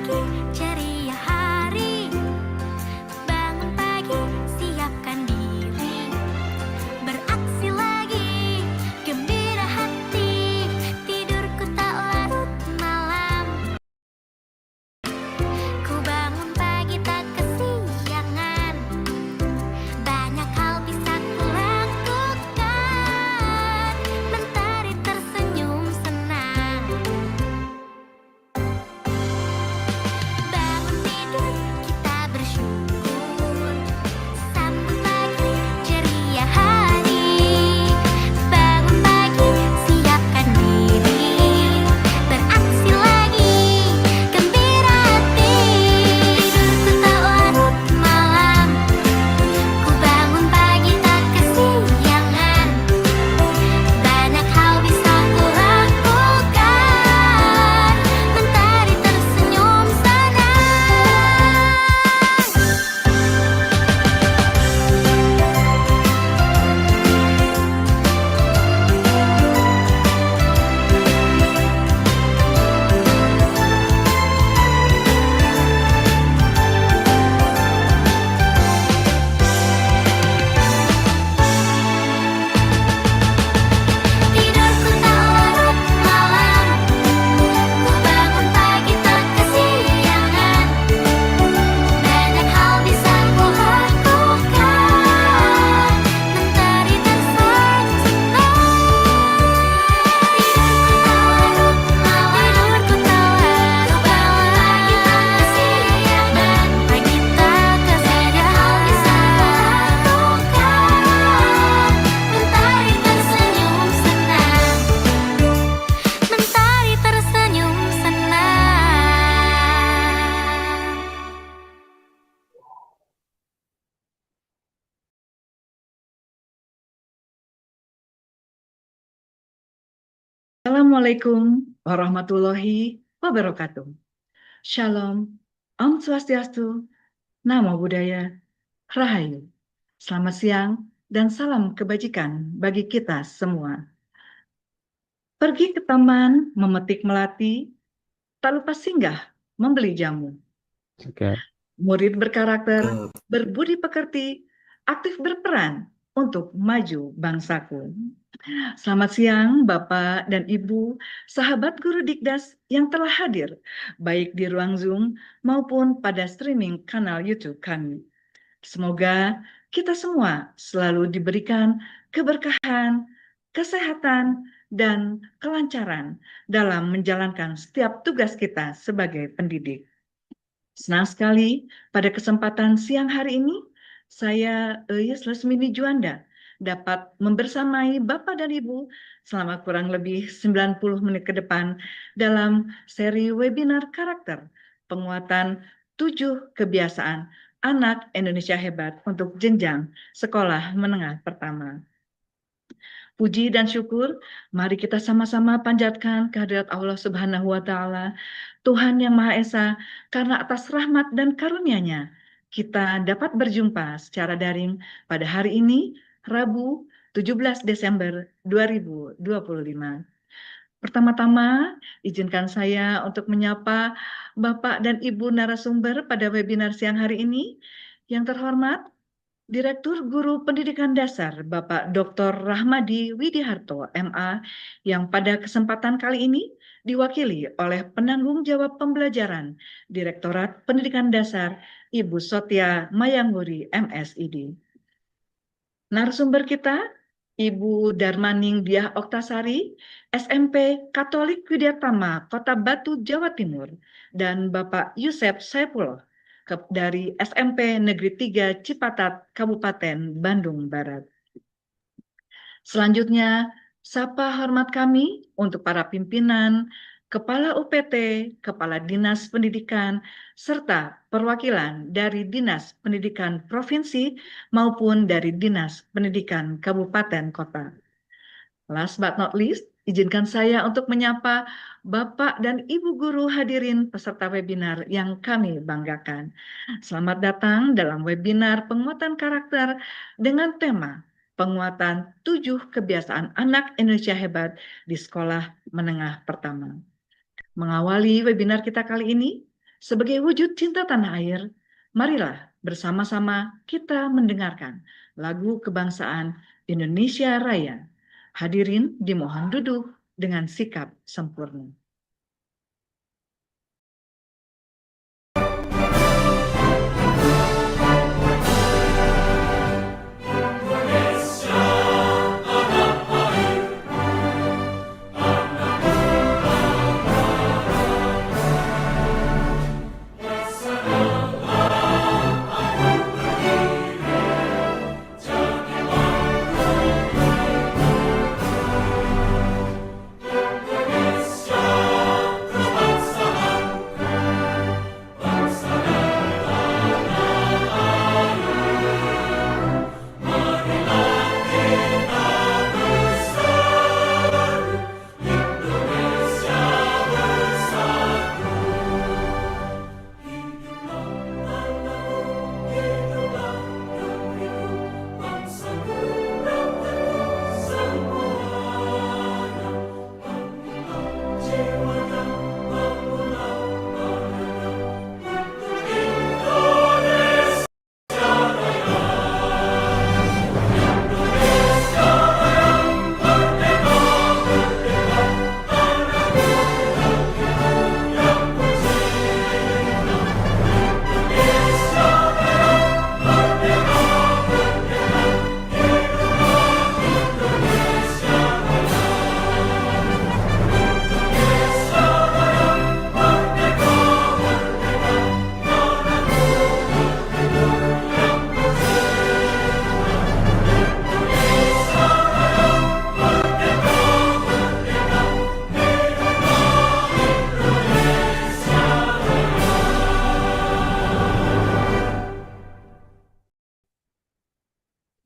pagi, ceria hari. Bangun pagi, siapkan diri. Beraksi lagi, gembira hati. Tidurku tak larut malam. Ku bangun pagi tak kesiangan. Banyak hal bisa ku lakukan. Mentari tersenyum senang. Bangun tidur, kita bersyukur. Sambut pagi, ceria hari. Bangun pagi, siapkan diri. Beraksi lagi, gembira hati. Tidurku tak larut malam. Ku bangun pagi tak kesiangan. Banyak hal bisa ku lakukan. Mentari tersenyum senang. Tidurku tak larut malam. Ku bangun pagi tak kesiangan. Banyak hal bisa ku lakukan. Mentari tersenyum senang. Tidurku tak larut malam. Tidurku tak larut malam. Pagi tak kesiangan. Banyak hal bisa ku lakukan. Mentari tersenyum senang. Mentari tersenyum senang. Assalamualaikum warahmatullahi wabarakatuh. Shalom, Om Swastiastu, Namo Buddhaya, Rahayu. Selamat siang dan salam kebajikan bagi kita semua. Pergi ke taman memetik melati, tak lupa singgah membeli jamu. Oke. Murid berkarakter, berbudi pekerti, aktif berperan untuk maju bangsaku. Selamat siang Bapak dan Ibu, sahabat guru Dikdas yang telah hadir, baik di ruang Zoom maupun pada streaming kanal YouTube kami. Semoga kita semua selalu diberikan keberkahan, kesehatan, dan kelancaran dalam menjalankan setiap tugas kita sebagai pendidik. Senang sekali pada kesempatan siang hari ini, saya Euyes Lesmini Juanda dapat membersamai Bapak dan Ibu selama kurang lebih 90 menit ke depan dalam seri webinar karakter penguatan 7 kebiasaan anak Indonesia hebat untuk jenjang sekolah menengah pertama. Puji dan syukur, mari kita sama-sama panjatkan kehadirat Allah Subhanahu wa Ta'ala, Tuhan yang Maha Esa, karena atas rahmat dan karunia-Nya kita dapat berjumpa secara daring pada hari ini, Rabu 17 Desember 2025. Pertama-tama, izinkan saya untuk menyapa Bapak dan Ibu narasumber pada webinar siang hari ini. Yang terhormat, Direktur Guru Pendidikan Dasar Bapak Dr. Rahmadi Widiharto, MA, yang pada kesempatan kali ini diwakili oleh penanggung jawab pembelajaran Direktorat Pendidikan Dasar Ibu Sotia Mayangguri, MSID. Narasumber kita, Ibu Darmaning Diah Oktasari, SMP Katolik Widyatama, Kota Batu, Jawa Timur, dan Bapak Yusef Saipullah dari SMP Negeri 3 Cipatat, Kabupaten Bandung Barat. Selanjutnya, sapa hormat kami untuk para pimpinan, Kepala UPT, Kepala Dinas Pendidikan, serta perwakilan dari Dinas Pendidikan Provinsi maupun dari Dinas Pendidikan Kabupaten Kota. Last but not least, izinkan saya untuk menyapa Bapak dan Ibu guru hadirin peserta webinar yang kami banggakan. Selamat datang dalam webinar penguatan karakter dengan tema penguatan 7 kebiasaan anak Indonesia hebat di sekolah menengah pertama. Mengawali webinar kita kali ini, Sebagai wujud cinta tanah air, marilah bersama-sama kita mendengarkan lagu kebangsaan Indonesia Raya. Hadirin dimohon duduk dengan sikap sempurna.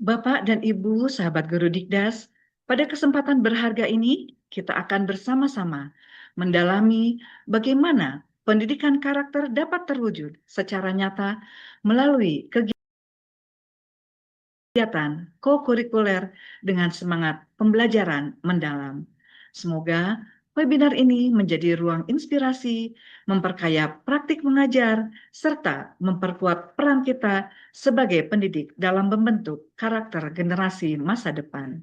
Bapak dan Ibu, sahabat guru Dikdas, pada kesempatan berharga ini kita akan bersama-sama mendalami bagaimana pendidikan karakter dapat terwujud secara nyata melalui kegiatan kokurikuler dengan semangat pembelajaran mendalam. Semoga webinar ini menjadi ruang inspirasi, memperkaya praktik mengajar, serta memperkuat peran kita sebagai pendidik dalam membentuk karakter generasi masa depan.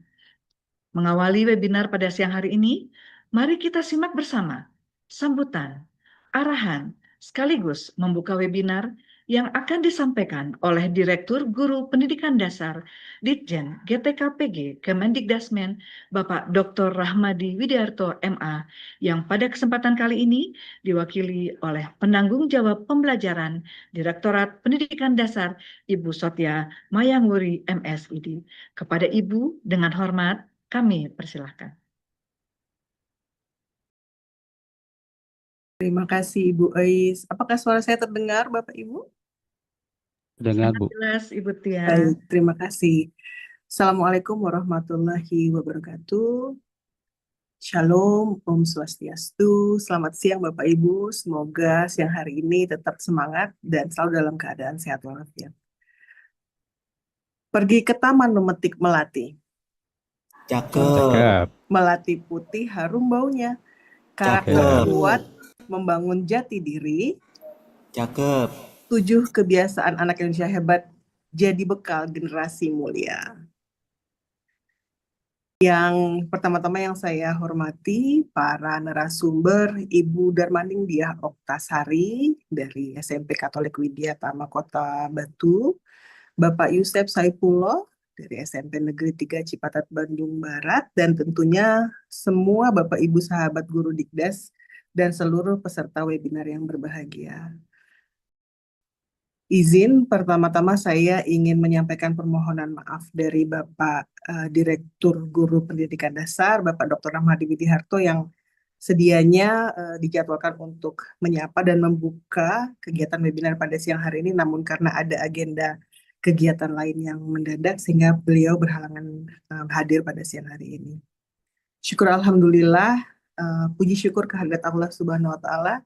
Mengawali webinar pada siang hari ini, mari kita simak bersama sambutan, arahan, sekaligus membuka webinar yang akan disampaikan oleh Direktur Guru Pendidikan Dasar Ditjen GTKPG Kemendikdasmen Bapak Dr. Rahmadi Widiarto MA yang pada kesempatan kali ini diwakili oleh penanggung jawab pembelajaran Direktorat Pendidikan Dasar Ibu Sotia Mayangwuri MSID. Kepada Ibu dengan hormat kami persilahkan. Terima kasih Ibu Ais. Apakah suara saya terdengar Bapak Ibu? Dengar, Sangat Bu. jelas Ibu Tia. Baik, terima kasih. Assalamualaikum warahmatullahi wabarakatuh. Shalom, Om Swastiastu. Selamat siang Bapak Ibu. Semoga siang hari ini tetap semangat dan selalu dalam keadaan sehat walafiat. Pergi ke taman memetik melati. Cakep. Melati putih harum baunya. Karakter Cakep. kuat membangun jati diri. Cakep. 7 kebiasaan anak Indonesia hebat jadi bekal generasi mulia. Yang pertama-tama yang saya hormati para narasumber Ibu Darmaning Diah Oktasari dari SMP Katolik Widya Tama Kota Batu, Bapak Yusef Saipullah dari SMP Negeri 3 Cipatat Bandung Barat, dan tentunya semua Bapak Ibu sahabat guru Dikdas dan seluruh peserta webinar yang berbahagia. Izin pertama-tama saya ingin menyampaikan permohonan maaf dari Bapak Direktur Guru Pendidikan Dasar, Bapak Dr. Rahmadi Widiharto yang sedianya dijadwalkan untuk menyapa dan membuka kegiatan webinar pada siang hari ini, namun karena ada agenda kegiatan lain yang mendadak sehingga beliau berhalangan hadir pada siang hari ini. Syukur Alhamdulillah, puji syukur kehadirat Allah Subhanahu wa Ta'ala,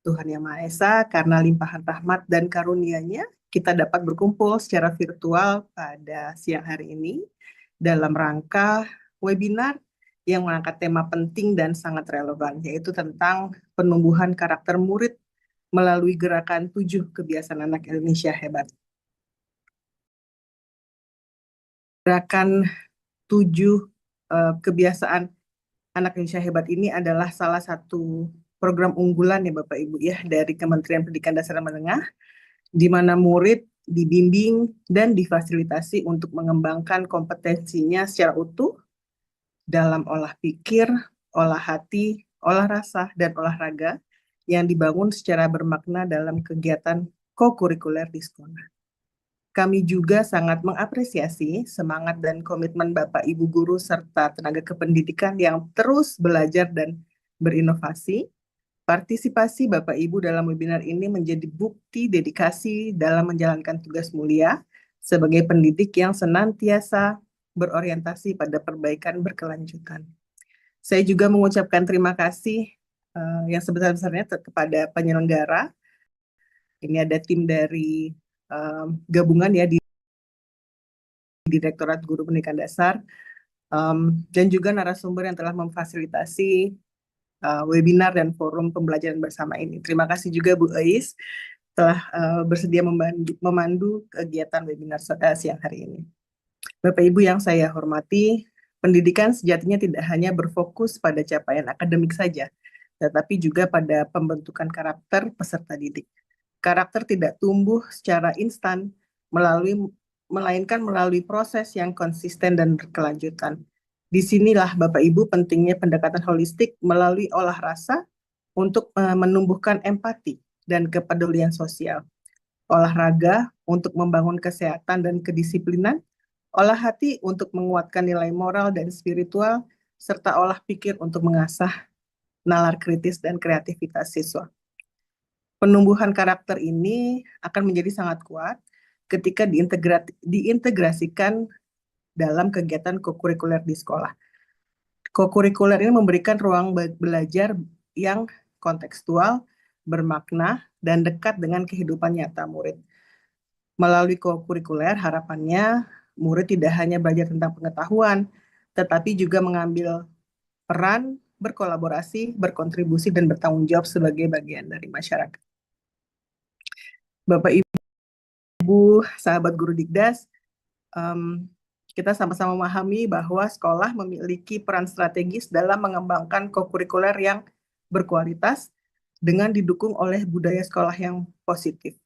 Tuhan Yang Maha Esa, karena limpahan rahmat dan karunia-Nya kita dapat berkumpul secara virtual pada siang hari ini dalam rangka webinar yang mengangkat tema penting dan sangat relevan, yaitu tentang penumbuhan karakter murid melalui gerakan 7 kebiasaan anak Indonesia hebat. Gerakan 7 kebiasaan anak Indonesia hebat ini adalah salah satu program unggulan ya Bapak Ibu ya dari Kementerian Pendidikan Dasar dan Menengah, di mana murid dibimbing dan difasilitasi untuk mengembangkan kompetensinya secara utuh dalam olah pikir, olah hati, olah rasa, dan olahraga yang dibangun secara bermakna dalam kegiatan kokurikuler di sekolah. Kami juga sangat mengapresiasi semangat dan komitmen Bapak Ibu guru serta tenaga kependidikan yang terus belajar dan berinovasi. Partisipasi Bapak Ibu dalam webinar ini menjadi bukti dedikasi dalam menjalankan tugas mulia sebagai pendidik yang senantiasa berorientasi pada perbaikan berkelanjutan. Saya juga mengucapkan terima kasih yang sebesar-besarnya kepada penyelenggara. Ini ada tim dari gabungan ya di Direktorat Guru Pendidikan Dasar dan juga narasumber yang telah memfasilitasi webinar dan forum pembelajaran bersama ini. Terima kasih juga Bu Ais telah bersedia memandu kegiatan webinar siang hari ini. Bapak Ibu yang saya hormati, pendidikan sejatinya tidak hanya berfokus pada capaian akademik saja, tetapi juga pada pembentukan karakter peserta didik. Karakter tidak tumbuh secara instan, melainkan melalui proses yang konsisten dan berkelanjutan. Disinilah Bapak Ibu pentingnya pendekatan holistik melalui olah rasa untuk menumbuhkan empati dan kepedulian sosial. Olahraga untuk membangun kesehatan dan kedisiplinan, olah hati untuk menguatkan nilai moral dan spiritual, serta olah pikir untuk mengasah nalar kritis dan kreativitas siswa. Penumbuhan karakter ini akan menjadi sangat kuat ketika diintegrasikan dalam kegiatan kokurikuler di sekolah. Kokurikuler ini memberikan ruang belajar yang kontekstual, bermakna, dan dekat dengan kehidupan nyata murid. Melalui kokurikuler, harapannya murid tidak hanya belajar tentang pengetahuan, tetapi juga mengambil peran, berkolaborasi, berkontribusi, dan bertanggung jawab sebagai bagian dari masyarakat. Bapak Ibu, sahabat guru Dikdas, kita sama-sama memahami bahwa sekolah memiliki peran strategis dalam mengembangkan kokurikuler yang berkualitas dengan didukung oleh budaya sekolah yang positif.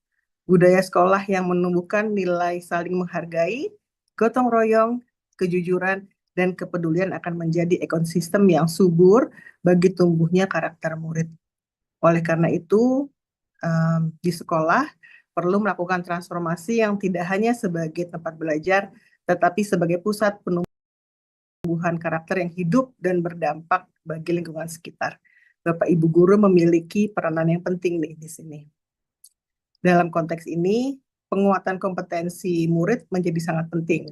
Budaya sekolah yang menumbuhkan nilai saling menghargai, gotong royong, kejujuran, dan kepedulian akan menjadi ekosistem yang subur bagi tumbuhnya karakter murid. Oleh karena itu, di sekolah perlu melakukan transformasi yang tidak hanya sebagai tempat belajar, tetapi sebagai pusat penumbuhan karakter yang hidup dan berdampak bagi lingkungan sekitar. Bapak Ibu guru memiliki peranan yang penting nih di sini. Dalam konteks ini, penguatan kompetensi murid menjadi sangat penting.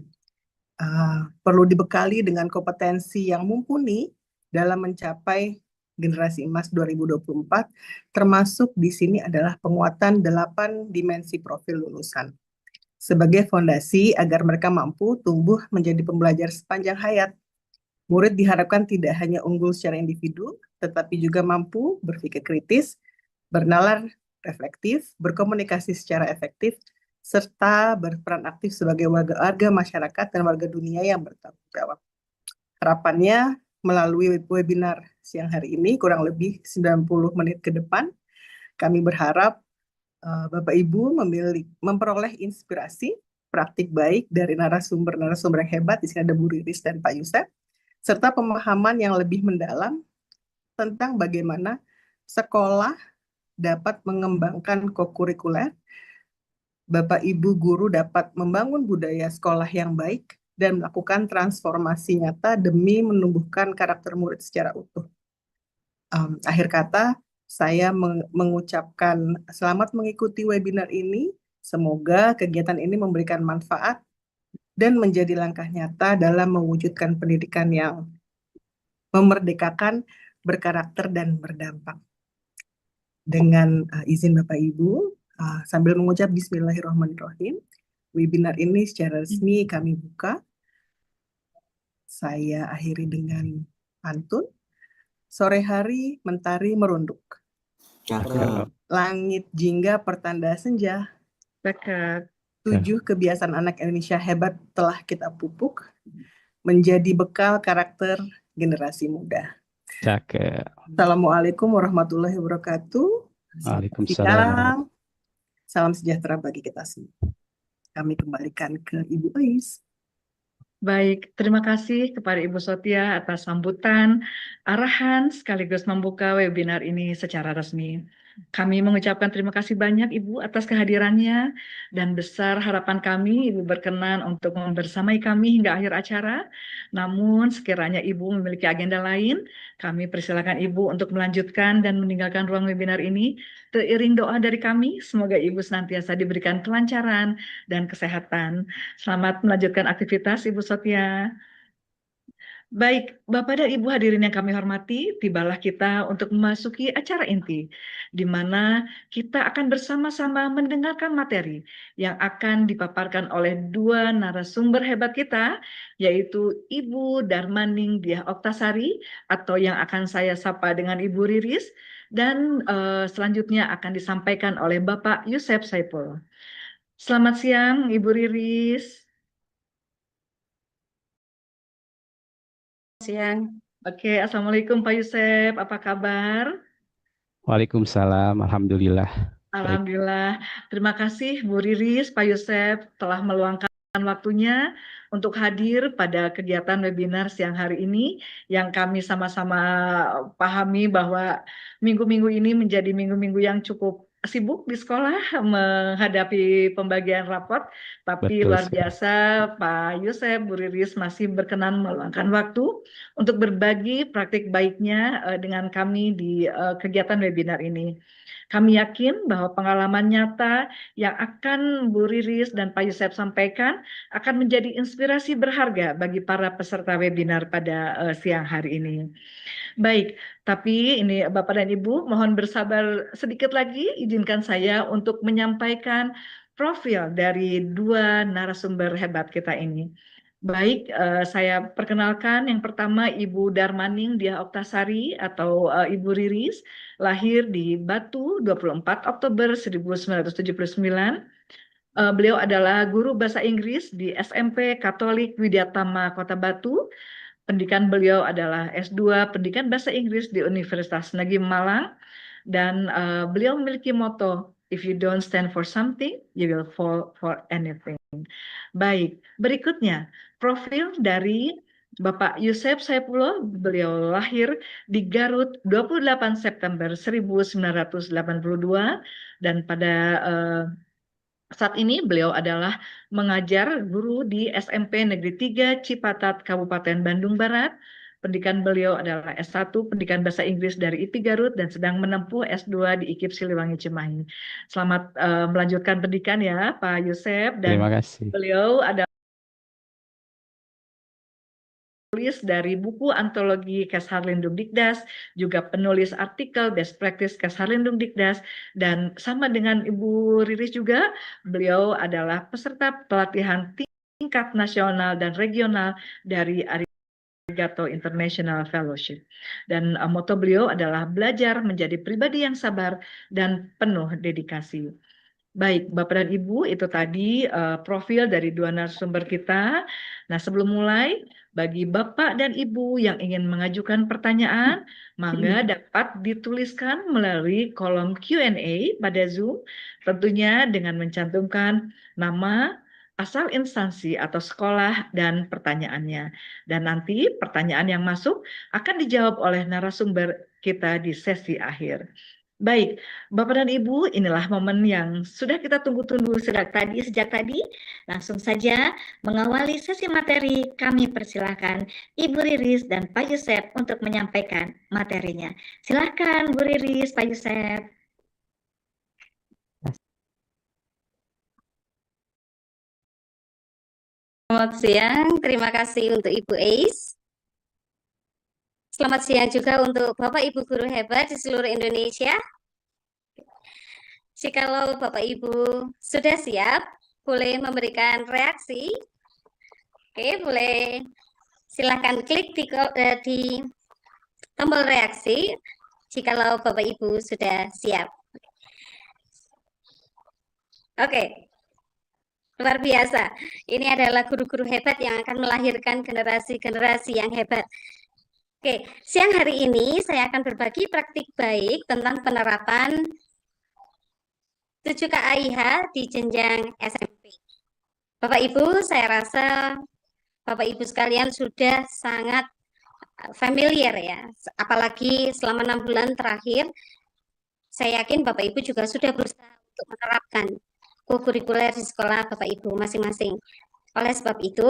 Perlu dibekali dengan kompetensi yang mumpuni dalam mencapai generasi emas 2024, termasuk di sini adalah penguatan 8 dimensi profil lulusan. Sebagai fondasi agar mereka mampu tumbuh menjadi pembelajar sepanjang hayat. Murid diharapkan tidak hanya unggul secara individu, tetapi juga mampu berpikir kritis, bernalar reflektif, berkomunikasi secara efektif, serta berperan aktif sebagai warga masyarakat dan warga dunia yang bertanggung jawab. Harapannya melalui webinar siang hari ini, kurang lebih 90 menit ke depan, kami berharap Bapak Ibu memperoleh inspirasi praktik baik dari narasumber-narasumber yang hebat. Di sini ada Bu Riris dan Pak Yusef, serta pemahaman yang lebih mendalam tentang bagaimana sekolah dapat mengembangkan kokurikuler, Bapak Ibu guru dapat membangun budaya sekolah yang baik dan melakukan transformasi nyata demi menumbuhkan karakter murid secara utuh. Akhir kata, saya mengucapkan selamat mengikuti webinar ini. Semoga kegiatan ini memberikan manfaat dan menjadi langkah nyata dalam mewujudkan pendidikan yang memerdekakan, berkarakter, dan berdampak. Dengan izin Bapak Ibu, sambil mengucap Bismillahirrahmanirrahim, webinar ini secara resmi kami buka. Saya akhiri dengan pantun. Sore hari mentari merunduk. Cakep. Langit jingga pertanda senja. Cakep. 7 kebiasaan anak Indonesia hebat telah kita pupuk menjadi bekal karakter generasi muda. Cakep. Assalamualaikum warahmatullahi wabarakatuh. Selamat Waalaikumsalam. siang. Salam sejahtera bagi kita semua. Kami kembalikan ke Ibu Ais. Baik, terima kasih kepada Ibu Sotia atas sambutan, arahan, sekaligus membuka webinar ini secara resmi. Kami mengucapkan terima kasih banyak Ibu atas kehadirannya dan besar harapan kami Ibu berkenan untuk membersamai kami hingga akhir acara. Namun sekiranya Ibu memiliki agenda lain, kami persilakan Ibu untuk melanjutkan dan meninggalkan ruang webinar ini. Seiring doa dari kami, semoga Ibu senantiasa diberikan kelancaran dan kesehatan. Selamat melanjutkan aktivitas Ibu Sotia. Baik, Bapak dan Ibu hadirin yang kami hormati, tibalah kita untuk memasuki acara inti, di mana kita akan bersama-sama mendengarkan materi yang akan dipaparkan oleh dua narasumber hebat kita, yaitu Ibu Darmaning Diah Oktasari, atau yang akan saya sapa dengan Ibu Riris, dan selanjutnya akan disampaikan oleh Bapak Yusef Saipul. Selamat siang, Ibu Riris. Siang. Oke, Assalamualaikum Pak Yusef, apa kabar? Waalaikumsalam. Alhamdulillah. Alhamdulillah, terima kasih Bu Riris, Pak Yusef telah meluangkan waktunya untuk hadir pada kegiatan webinar siang hari ini yang kami sama-sama pahami bahwa minggu-minggu ini menjadi minggu-minggu yang cukup sibuk di sekolah menghadapi pembagian rapot, tapi Betul luar sekali. biasa Pak Yusef, Bu Riris masih berkenan meluangkan waktu untuk berbagi praktik baiknya dengan kami di kegiatan webinar ini. Kami yakin bahwa pengalaman nyata yang akan Bu Riris dan Pak Yusef sampaikan akan menjadi inspirasi berharga bagi para peserta webinar pada siang hari ini. Baik, tapi ini Bapak dan Ibu mohon bersabar sedikit lagi, izinkan saya untuk menyampaikan profil dari dua narasumber hebat kita ini. Baik, saya perkenalkan yang pertama Ibu Darmaning Diah Oktasari atau Ibu Riris, lahir di Batu 24 Oktober 1979. Beliau adalah guru bahasa Inggris di SMP Katolik Widyatama Kota Batu. Pendidikan beliau adalah S2 Pendidikan Bahasa Inggris di Universitas Negeri Malang, dan beliau memiliki moto, "If you don't stand for something, you will fall for anything." Baik, berikutnya profil dari Bapak Yusef Saipullah. Beliau lahir di Garut 28 September 1982 dan pada saat ini beliau adalah mengajar guru di SMP Negeri 3 Cipatat, Kabupaten Bandung Barat. Pendidikan beliau adalah S1 Pendidikan Bahasa Inggris dari IPI Garut dan sedang menempuh S2 di IKIP Siliwangi Cimahi. Selamat melanjutkan pendidikan ya Pak Yusef, dan Terima kasih. beliau adalah penulis dari buku antologi Kesharlindung Dikdas, juga penulis artikel Best Practice Kesharlindung Dikdas, dan sama dengan Ibu Riris juga, beliau adalah peserta pelatihan tingkat nasional dan regional dari Arigato International Fellowship. Dan moto beliau adalah belajar menjadi pribadi yang sabar dan penuh dedikasi. Baik, Bapak dan Ibu, itu tadi profil dari dua narasumber kita. Nah, sebelum mulai, bagi Bapak dan Ibu yang ingin mengajukan pertanyaan, mangga dapat dituliskan melalui kolom Q&A pada Zoom, tentunya dengan mencantumkan nama, asal instansi atau sekolah, dan pertanyaannya. Dan nanti pertanyaan yang masuk akan dijawab oleh narasumber kita di sesi akhir. Baik, Bapak dan Ibu, inilah momen yang sudah kita tunggu-tunggu sejak tadi. Langsung saja mengawali sesi materi, kami persilahkan Ibu Riris dan Pak Yusef untuk menyampaikan materinya. Silakan Bu Riris, Pak Yusef. Selamat siang, terima kasih untuk Ibu Ais. Selamat siang juga untuk Bapak Ibu guru hebat di seluruh Indonesia. Jikalau Bapak Ibu sudah siap, boleh memberikan reaksi. Oke, boleh silakan klik di tombol reaksi jikalau Bapak Ibu sudah siap. Oke, luar biasa. Ini adalah guru-guru hebat yang akan melahirkan generasi-generasi yang hebat. Oke, siang hari ini saya akan berbagi praktik baik tentang penerapan 7 KAIH di jenjang SMP. Bapak Ibu, saya rasa Bapak Ibu sekalian sudah sangat familiar ya, apalagi selama 6 bulan terakhir, saya yakin Bapak Ibu juga sudah berusaha untuk menerapkan kurikuler di sekolah Bapak Ibu masing-masing. Oleh sebab itu,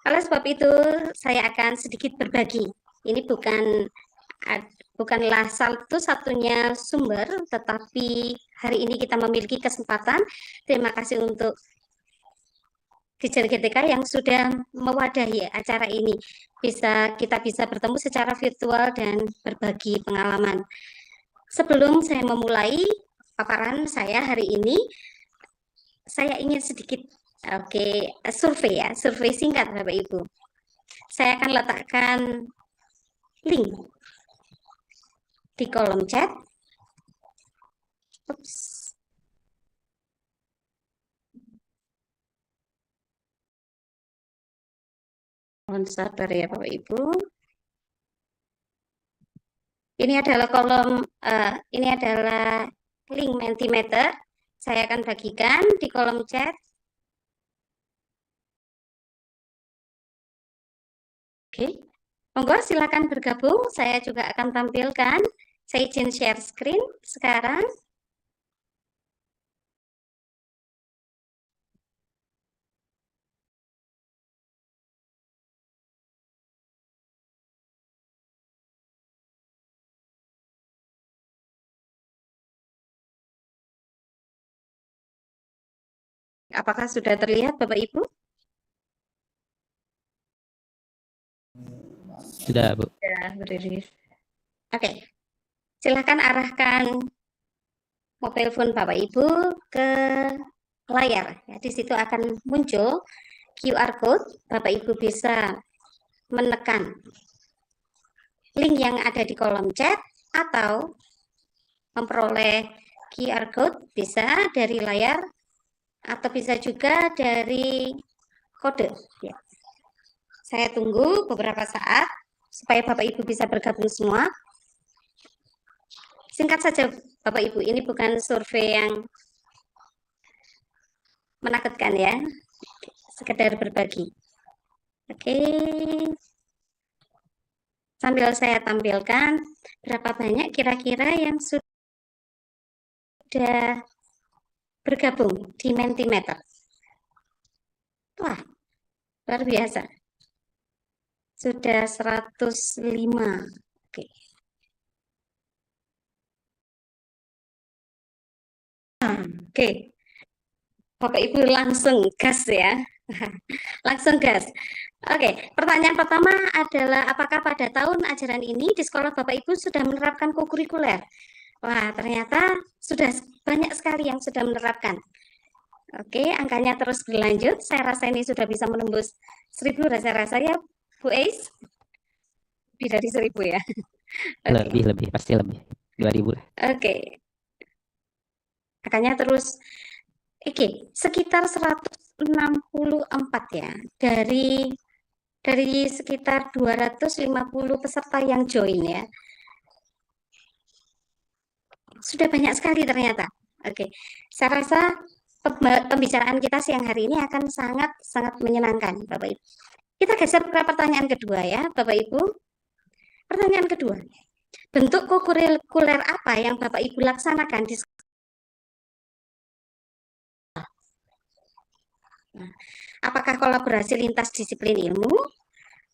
oleh sebab itu saya akan sedikit berbagi. Ini bukanlah satu-satunya sumber, tetapi hari ini kita memiliki kesempatan. Terima kasih untuk Teacher GTK yang sudah mewadahi acara ini. Kita bisa bertemu secara virtual dan berbagi pengalaman. Sebelum saya memulai paparan saya hari ini, saya ingin sedikit survei singkat Bapak Ibu. Saya akan letakkan link di kolom chat. Mohon sabar ya Bapak Ibu. Ini adalah link Mentimeter. Saya akan bagikan di kolom chat. Oke, monggo silakan bergabung. Saya juga akan tampilkan. Saya izin share screen sekarang. Apakah sudah terlihat Bapak Ibu? Sudah, Bu. Sudah berdiri. Oke, silahkan arahkan mobile phone Bapak Ibu ke layar. Ya, di situ akan muncul QR code. Bapak Ibu bisa menekan link yang ada di kolom chat atau memperoleh QR code bisa dari layar atau bisa juga dari kode. Ya. Saya tunggu beberapa saat supaya Bapak Ibu bisa bergabung semua. Singkat saja Bapak Ibu, ini bukan survei yang menakutkan ya, sekedar berbagi. Oke, sambil saya tampilkan berapa banyak kira-kira yang sudah bergabung di Mentimeter. Wah, luar biasa. Sudah 105. Oke. Oke. Bapak Ibu langsung gas ya. Langsung gas. Oke, pertanyaan pertama adalah apakah pada tahun ajaran ini di sekolah Bapak Ibu sudah menerapkan kokurikuler? Wah, ternyata sudah banyak sekali yang sudah menerapkan. Oke, angkanya terus berlanjut. Saya rasa ini sudah bisa menembus 1000 rasa-rasa ya, Bu Ais. Lebih dari 1000 ya. Lebih, pasti lebih. 2000 lah. Oke. Angkanya terus sekitar 164 ya. Dari sekitar 250 peserta yang join ya. Sudah banyak sekali ternyata. Oke. Saya rasa pembicaraan kita siang hari ini akan sangat menyenangkan, Bapak Ibu. Kita geser ke pertanyaan kedua ya, Bapak Ibu. Pertanyaan kedua. Bentuk kokurikuler apa yang Bapak Ibu laksanakan di sekolah? Nah, apakah kolaborasi lintas disiplin ilmu,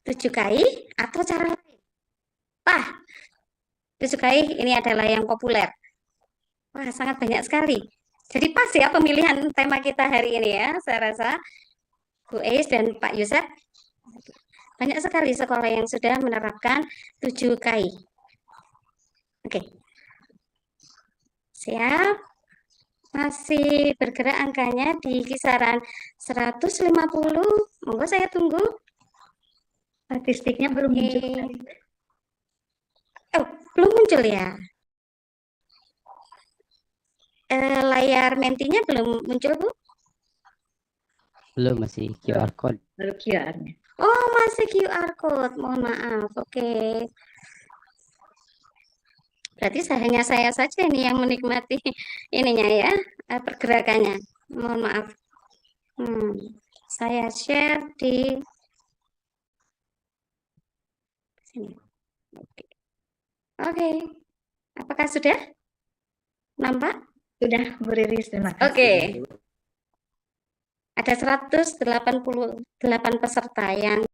7 KAI, atau cara lain? Wah, 7 KAI ini adalah yang populer. Wah, sangat banyak sekali. Jadi pas ya pemilihan tema kita hari ini ya, saya rasa Bu Ais dan Pak Yusef. Banyak sekali sekolah yang sudah menerapkan 7 KAI. Oke. Siap. Masih bergerak angkanya di kisaran 150. Monggo saya tunggu. Statistiknya belum muncul. Oke. Oh, belum muncul ya? Layar mentinya belum muncul, Bu? Belum, masih QR code. Baru QR-nya. Oh, masih QR code. Mohon maaf. Oke. Berarti hanya saya saja ini yang menikmati ininya ya, pergerakannya. Mohon maaf. Saya share di sini. Oke. Oke. Apakah sudah nampak? Sudah, Bu Riris, terima kasih. Oke. Ada 188 peserta yang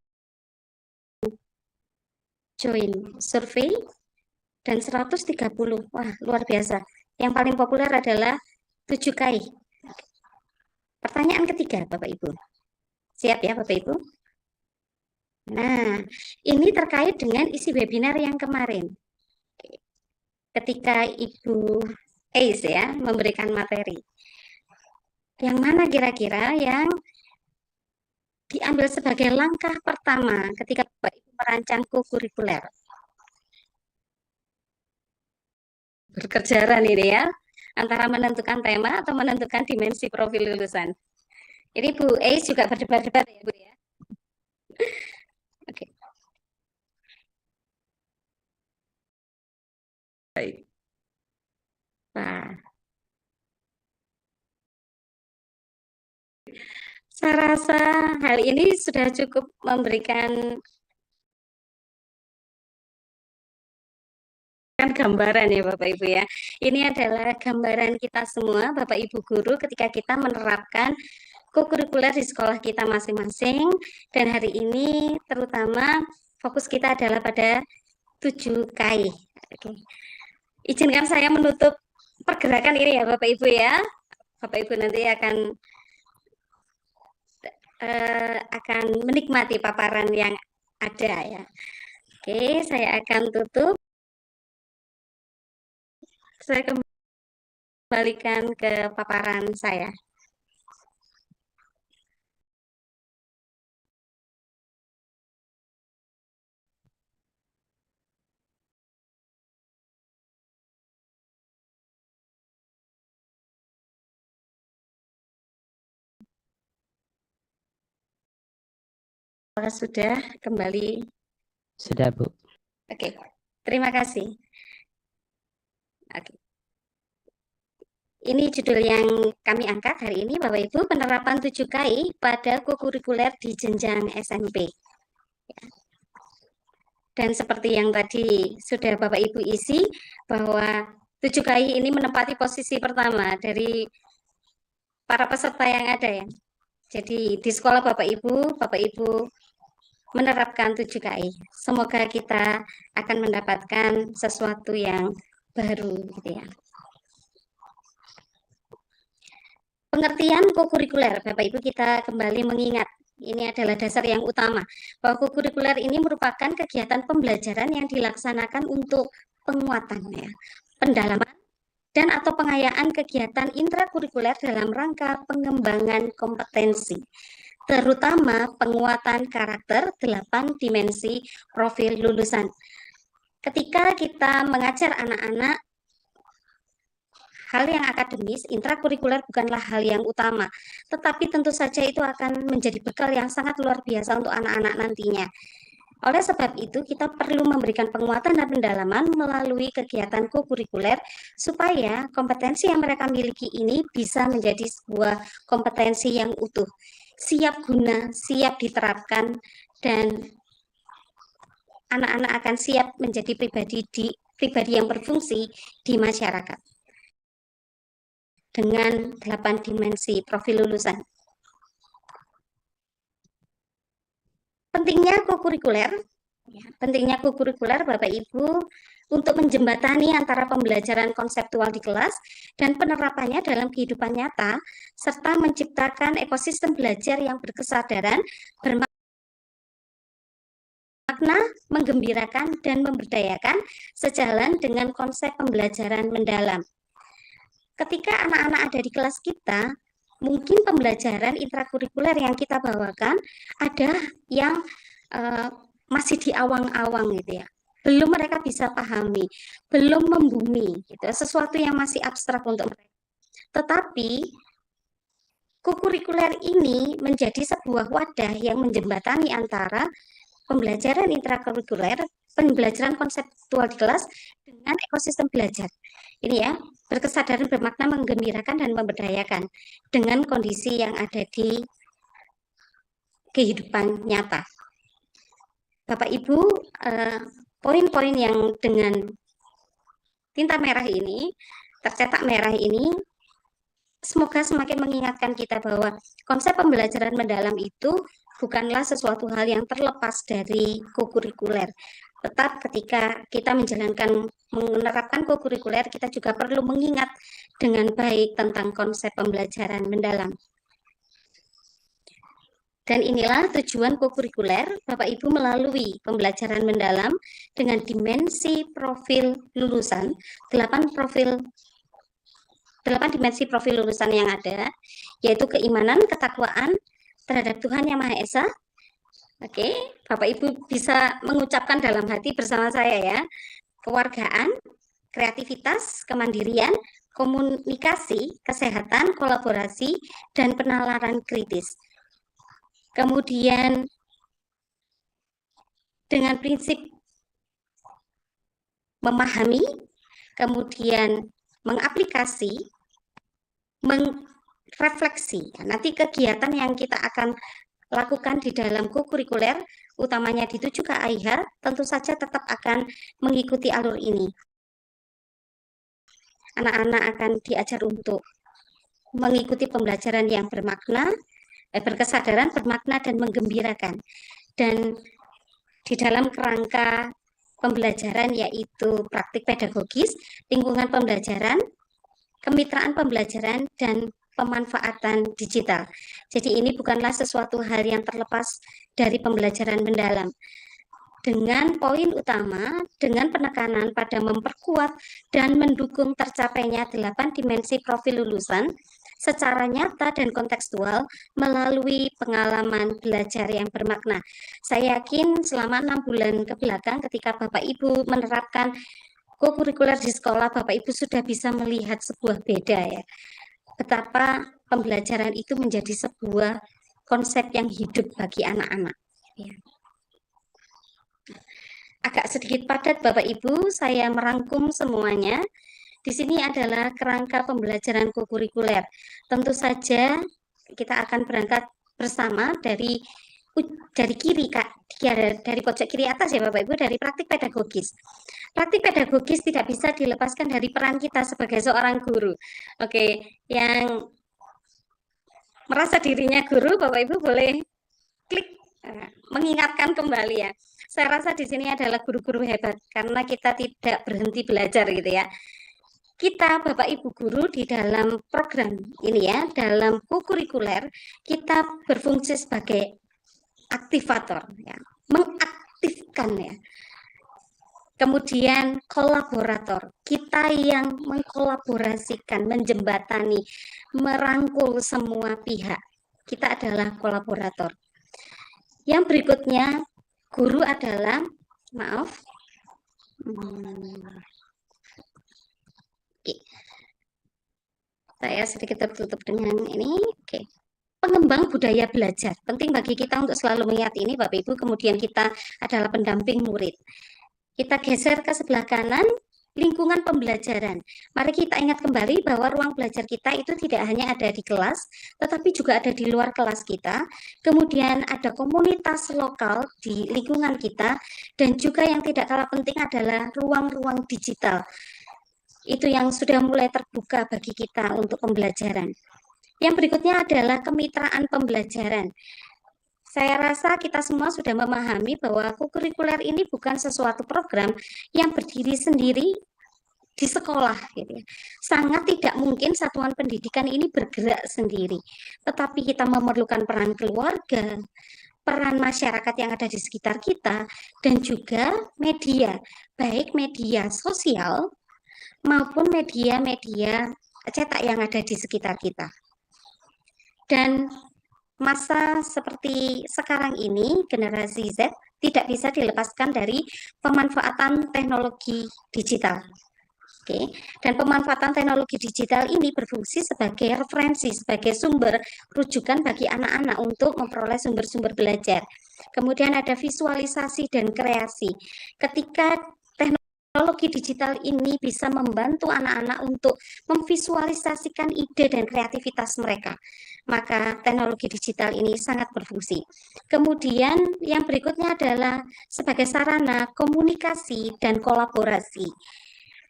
join survei dan 130. Wah, luar biasa. Yang paling populer adalah 7KI. Pertanyaan ketiga, Bapak Ibu. Siap ya, Bapak Ibu? Nah, ini terkait dengan isi webinar yang kemarin. Ketika Ibu Ais ya memberikan materi. Yang mana kira-kira yang diambil sebagai langkah pertama ketika Bapak Ibu merancang kurikuler? Berkejaran ini ya, antara menentukan tema atau menentukan dimensi profil lulusan. Ini Bu Ais juga berdebat-debat ya, Bu ya. Oke. Baik. Nah, saya rasa hal ini sudah cukup memberikan gambaran ya Bapak Ibu ya. Ini adalah gambaran kita semua Bapak Ibu guru ketika kita menerapkan kokurikuler di sekolah kita masing-masing, dan hari ini terutama fokus kita adalah pada 7KI. Oke. Izinkan saya menutup pergerakan ini ya Bapak Ibu ya. Bapak Ibu nanti akan menikmati paparan yang ada ya. Oke, saya akan tutup. Saya kembalikan ke paparan saya. Apakah sudah kembali? Sudah, Bu. Oke, terima kasih. Oke. Ini judul yang kami angkat hari ini, Bapak Ibu, penerapan 7KI pada kokurikuler di jenjang SMP. Ya. Dan seperti yang tadi sudah Bapak Ibu isi, bahwa 7KI ini menempati posisi pertama dari para peserta yang ada ya. Jadi di sekolah Bapak Ibu menerapkan 7KI. Semoga kita akan mendapatkan sesuatu yang baru gitu ya. Pengertian kokurikuler, Bapak Ibu, kita kembali mengingat, ini adalah dasar yang utama, bahwa kokurikuler ini merupakan kegiatan pembelajaran yang dilaksanakan untuk penguatan, ya, pendalaman, dan atau pengayaan kegiatan intrakurikuler dalam rangka pengembangan kompetensi, terutama penguatan karakter 8 dimensi profil lulusan. Ketika kita mengajar anak-anak, hal yang akademis, intrakurikuler bukanlah hal yang utama, tetapi tentu saja itu akan menjadi bekal yang sangat luar biasa untuk anak-anak nantinya. Oleh sebab itu, kita perlu memberikan penguatan dan pendalaman melalui kegiatan kokurikuler supaya kompetensi yang mereka miliki ini bisa menjadi sebuah kompetensi yang utuh, siap guna, siap diterapkan, dan anak-anak akan siap menjadi pribadi yang berfungsi di masyarakat dengan 8 dimensi profil lulusan. Pentingnya kokurikuler Bapak Ibu untuk menjembatani antara pembelajaran konseptual di kelas dan penerapannya dalam kehidupan nyata, serta menciptakan ekosistem belajar yang berkesadaran, bermakna, menggembirakan, dan memberdayakan sejalan dengan konsep pembelajaran mendalam. Ketika anak-anak ada di kelas kita, mungkin pembelajaran intrakurikuler yang kita bawakan ada yang masih di awang-awang gitu ya. Belum mereka bisa pahami, belum membumi gitu. Sesuatu yang masih abstrak untuk mereka. Tetapi kokurikuler ini menjadi sebuah wadah yang menjembatani antara pembelajaran intrakurikuler, pembelajaran konseptual di kelas dengan ekosistem belajar. Ini ya, berkesadaran bermakna menggembirakan dan memberdayakan dengan kondisi yang ada di kehidupan nyata. Bapak Ibu, poin-poin yang dengan tinta merah ini, tercetak merah ini, semoga semakin mengingatkan kita bahwa konsep pembelajaran mendalam itu bukanlah sesuatu hal yang terlepas dari kokurikuler. Tetap ketika kita menerapkan kokurikuler, kita juga perlu mengingat dengan baik tentang konsep pembelajaran mendalam. Dan inilah tujuan kokurikuler Bapak Ibu melalui pembelajaran mendalam dengan dimensi profil lulusan, 8 dimensi profil lulusan yang ada, yaitu keimanan, ketakwaan terhadap Tuhan Yang Maha Esa. Oke, Bapak Ibu bisa mengucapkan dalam hati bersama saya ya. Kewargaan, kreativitas, kemandirian, komunikasi, kesehatan, kolaborasi, dan penalaran kritis. Kemudian dengan prinsip memahami, kemudian mengaplikasi, merefleksi. Nanti kegiatan yang kita akan lakukan di dalam kokurikuler, utamanya di 7 KAIH, tentu saja tetap akan mengikuti alur ini. Anak-anak akan diajar untuk mengikuti pembelajaran yang bermakna, berkesadaran, bermakna, dan menggembirakan. Dan di dalam kerangka pembelajaran yaitu praktik pedagogis, lingkungan pembelajaran, kemitraan pembelajaran, dan pemanfaatan digital. Jadi ini bukanlah sesuatu hal yang terlepas dari pembelajaran mendalam. Dengan poin utama, dengan penekanan pada memperkuat dan mendukung tercapainya 8 dimensi profil lulusan secara nyata dan kontekstual melalui pengalaman belajar yang bermakna. Saya yakin selama 6 bulan ke belakang ketika Bapak Ibu menerapkan kokurikuler di sekolah, Bapak Ibu sudah bisa melihat sebuah beda ya. Betapa pembelajaran itu menjadi sebuah konsep yang hidup bagi anak-anak. Ya. Agak sedikit padat Bapak Ibu, saya merangkum semuanya. Di sini adalah kerangka pembelajaran kokurikuler. Tentu saja kita akan berangkat bersama dari kiri, dari pojok kiri atas ya Bapak Ibu, dari praktik pedagogis. Praktik pedagogis tidak bisa dilepaskan dari peran kita sebagai seorang guru. Oke, yang merasa dirinya guru, Bapak Ibu boleh klik mengingatkan kembali ya. Saya rasa di sini adalah guru-guru hebat karena kita tidak berhenti belajar gitu ya. Kita Bapak Ibu guru di dalam program ini ya, dalam kokurikuler kita berfungsi sebagai aktivator ya, mengaktifkan ya. Kemudian kolaborator, kita yang mengkolaborasikan, menjembatani, merangkul semua pihak. Kita adalah kolaborator. Yang berikutnya, guru adalah, Oke. Saya sedikit tertutup dengan ini. Oke. Pengembang budaya belajar. Penting bagi kita untuk selalu mengingat ini, Bapak Ibu. Kemudian kita adalah pendamping murid. Kita geser ke sebelah kanan, lingkungan pembelajaran. Mari kita ingat kembali bahwa ruang belajar kita itu tidak hanya ada di kelas, tetapi juga ada di luar kelas kita. Kemudian ada komunitas lokal di lingkungan kita, dan juga yang tidak kalah penting adalah ruang-ruang digital. Itu yang sudah mulai terbuka bagi kita untuk pembelajaran. Yang berikutnya adalah kemitraan pembelajaran. Saya rasa kita semua sudah memahami bahwa kokurikuler ini bukan sesuatu program yang berdiri sendiri di sekolah. Gitu ya. Sangat tidak mungkin satuan pendidikan ini bergerak sendiri. Tetapi kita memerlukan peran keluarga, peran masyarakat yang ada di sekitar kita, dan juga media, baik media sosial maupun media-media cetak yang ada di sekitar kita. Dan masa seperti sekarang ini, generasi Z, tidak bisa dilepaskan dari pemanfaatan teknologi digital. Oke, dan pemanfaatan teknologi digital ini berfungsi sebagai referensi, sebagai sumber rujukan bagi anak-anak untuk memperoleh sumber-sumber belajar. Kemudian ada visualisasi dan kreasi. Ketika teknologi digital ini bisa membantu anak-anak untuk memvisualisasikan ide dan kreativitas mereka, maka teknologi digital ini sangat berfungsi. Kemudian yang berikutnya adalah sebagai sarana komunikasi dan kolaborasi.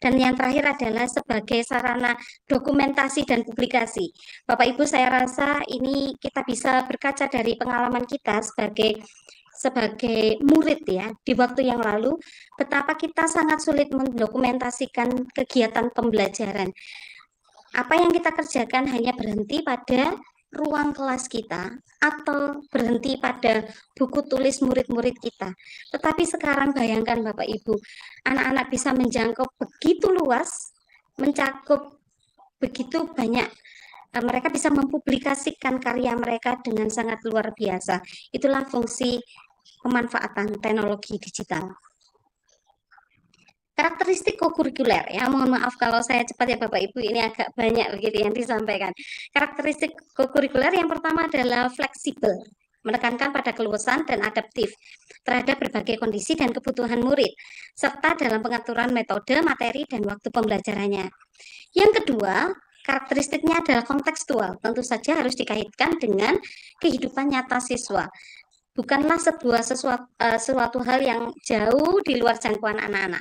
Dan yang terakhir adalah sebagai sarana dokumentasi dan publikasi. Bapak Ibu, saya rasa ini kita bisa berkaca dari pengalaman kita sebagai murid ya, di waktu yang lalu, betapa kita sangat sulit mendokumentasikan kegiatan pembelajaran. Apa yang kita kerjakan hanya berhenti pada ruang kelas kita atau berhenti pada buku tulis murid-murid kita. Tetapi sekarang bayangkan Bapak Ibu, anak-anak bisa menjangkau begitu luas, mencakup begitu banyak. Mereka bisa mempublikasikan karya mereka dengan sangat luar biasa. Itulah fungsi pemanfaatan teknologi digital. Karakteristik kokurikuler, ya mohon maaf kalau saya cepat ya Bapak Ibu, ini agak banyak begitu yang disampaikan. Karakteristik kokurikuler yang pertama adalah fleksibel, menekankan pada keluasan dan adaptif terhadap berbagai kondisi dan kebutuhan murid, serta dalam pengaturan metode, materi, dan waktu pembelajarannya. Yang kedua, karakteristiknya adalah kontekstual, tentu saja harus dikaitkan dengan kehidupan nyata siswa. Bukanlah sesuatu hal yang jauh di luar jangkauan anak-anak,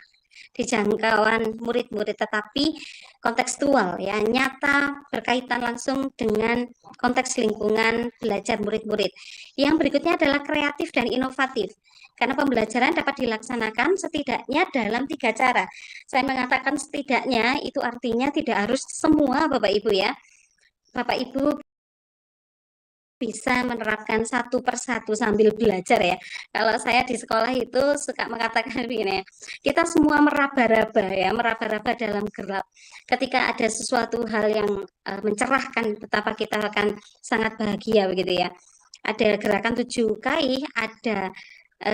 di jangkauan murid-murid, tetapi kontekstual ya, nyata, berkaitan langsung dengan konteks lingkungan belajar murid-murid. Yang berikutnya adalah kreatif dan inovatif, karena pembelajaran dapat dilaksanakan setidaknya dalam 3 cara. Saya mengatakan setidaknya, itu artinya tidak harus semua Bapak Ibu ya. Bapak Ibu bisa menerapkan satu persatu sambil belajar ya. Kalau saya di sekolah itu suka mengatakan begini, kita semua meraba-raba ya, meraba-raba dalam gelap. Ketika ada sesuatu hal yang mencerahkan, betapa kita akan sangat bahagia begitu ya. Ada gerakan 7 KI, ada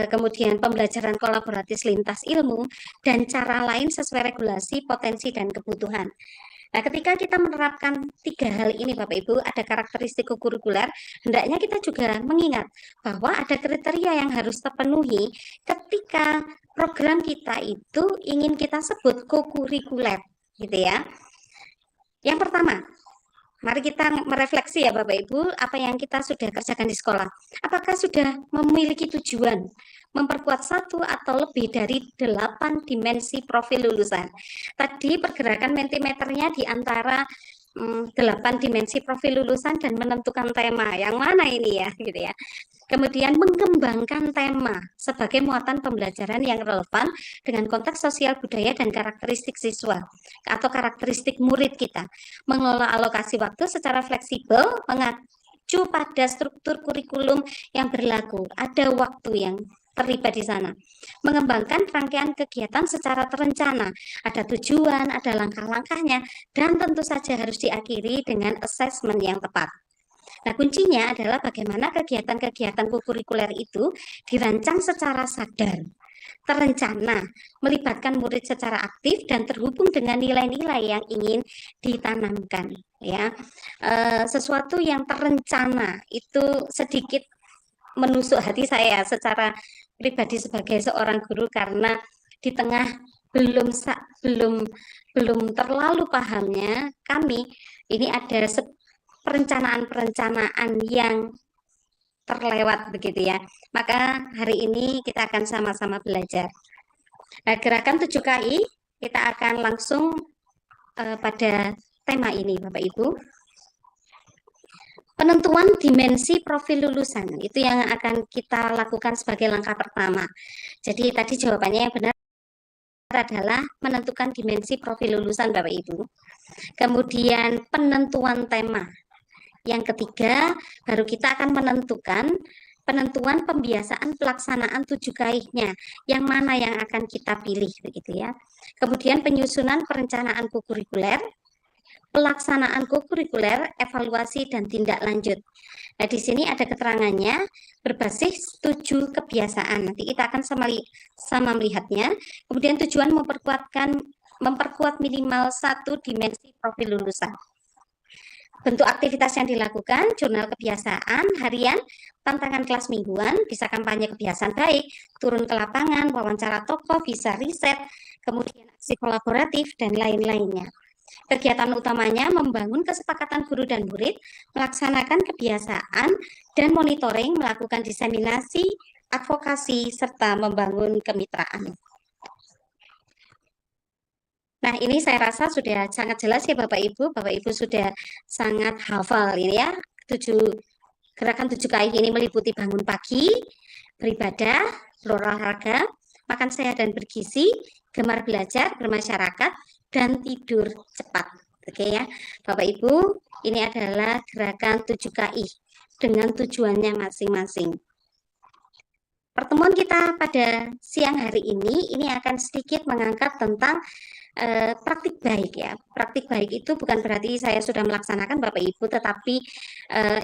kemudian pembelajaran kolaboratif lintas ilmu, dan cara lain sesuai regulasi, potensi, dan kebutuhan. Nah, ketika kita menerapkan 3 hal ini Bapak Ibu, ada karakteristik kokurikuler, hendaknya kita juga mengingat bahwa ada kriteria yang harus terpenuhi ketika program kita itu ingin kita sebut kokurikuler, gitu ya. Yang pertama, mari kita merefleksi ya Bapak Ibu, apa yang kita sudah kerjakan di sekolah. Apakah sudah memiliki tujuan memperkuat 1 atau lebih dari 8 dimensi profil lulusan. Tadi pergerakan mentimeternya di antara 8 dimensi profil lulusan dan menentukan tema. Yang mana ini ya, gitu ya. Kemudian mengembangkan tema sebagai muatan pembelajaran yang relevan dengan konteks sosial budaya dan karakteristik siswa atau karakteristik murid kita. Mengelola alokasi waktu secara fleksibel, mengacu pada struktur kurikulum yang berlaku. Ada waktu yang terlibat di sana. Mengembangkan rangkaian kegiatan secara terencana, ada tujuan, ada langkah-langkahnya, dan tentu saja harus diakhiri dengan asesmen yang tepat. Nah, kuncinya adalah bagaimana kegiatan-kegiatan kokurikuler itu dirancang secara sadar, terencana, melibatkan murid secara aktif dan terhubung dengan nilai-nilai yang ingin ditanamkan. Ya, sesuatu yang terencana itu sedikit menusuk hati saya secara pribadi sebagai seorang guru, karena di tengah belum terlalu pahamnya kami, ini ada perencanaan-perencanaan yang terlewat begitu ya. Maka hari ini kita akan sama-sama belajar. Nah, gerakan 7 KI kita akan langsung pada tema ini Bapak Ibu. Penentuan dimensi profil lulusan, itu yang akan kita lakukan sebagai langkah pertama. Jadi tadi jawabannya yang benar adalah menentukan dimensi profil lulusan Bapak Ibu. Kemudian penentuan tema. Yang ketiga, baru kita akan menentukan penentuan pembiasaan pelaksanaan 7 KI-nya, yang mana yang akan kita pilih begitu ya. Kemudian penyusunan perencanaan kokurikuler. pelaksanaan kokurikuler, evaluasi, dan tindak lanjut. Nah, di sini ada keterangannya berbasis 7 kebiasaan. Nanti kita akan sama melihatnya. Kemudian tujuan memperkuat minimal 1 dimensi profil lulusan. Bentuk aktivitas yang dilakukan, jurnal kebiasaan harian, tantangan kelas mingguan, bisa kampanye kebiasaan baik, turun ke lapangan, wawancara tokoh, bisa riset, kemudian aksi kolaboratif, dan lain-lainnya. Kegiatan utamanya membangun kesepakatan guru dan murid, melaksanakan kebiasaan, dan monitoring, melakukan diseminasi, advokasi, serta membangun kemitraan. Nah, ini saya rasa sudah sangat jelas ya Bapak Ibu. Bapak Ibu sudah sangat hafal ini ya. Gerakan 7 KI ini meliputi bangun pagi, beribadah, berolahraga, makan sehat dan bergizi, gemar belajar, bermasyarakat, dan tidur cepat. Oke ya, Bapak Ibu, ini adalah gerakan 7 KI dengan tujuannya masing-masing. Pertemuan kita pada siang hari ini akan sedikit mengangkat tentang praktik baik ya. Praktik baik itu bukan berarti saya sudah melaksanakan Bapak Ibu, tetapi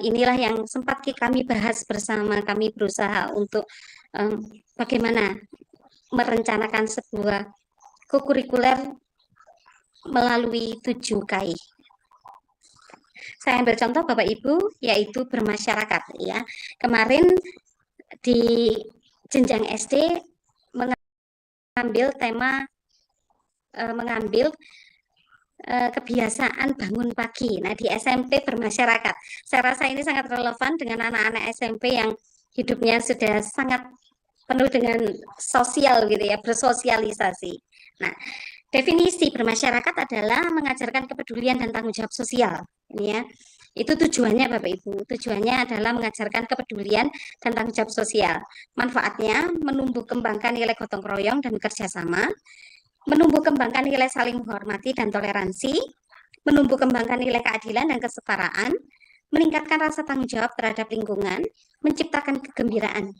inilah yang sempat kami bahas bersama. Kami berusaha untuk bagaimana merencanakan sebuah kokurikuler melalui 7 KI. Saya ambil contoh Bapak Ibu, yaitu bermasyarakat ya. Kemarin di jenjang SD mengambil tema kebiasaan bangun pagi. Nah, di SMP bermasyarakat. Saya rasa ini sangat relevan dengan anak-anak SMP yang hidupnya sudah sangat penuh dengan sosial gitu ya, bersosialisasi. Nah, definisi bermasyarakat adalah mengajarkan kepedulian dan tanggung jawab sosial. Ini ya. Itu tujuannya Bapak Ibu. Tujuannya adalah mengajarkan kepedulian dan tanggung jawab sosial. Manfaatnya menumbuh kembangkan nilai gotong royong dan kerjasama, menumbuh kembangkan nilai saling menghormati dan toleransi, menumbuh kembangkan nilai keadilan dan kesetaraan, meningkatkan rasa tanggung jawab terhadap lingkungan, menciptakan kegembiraan.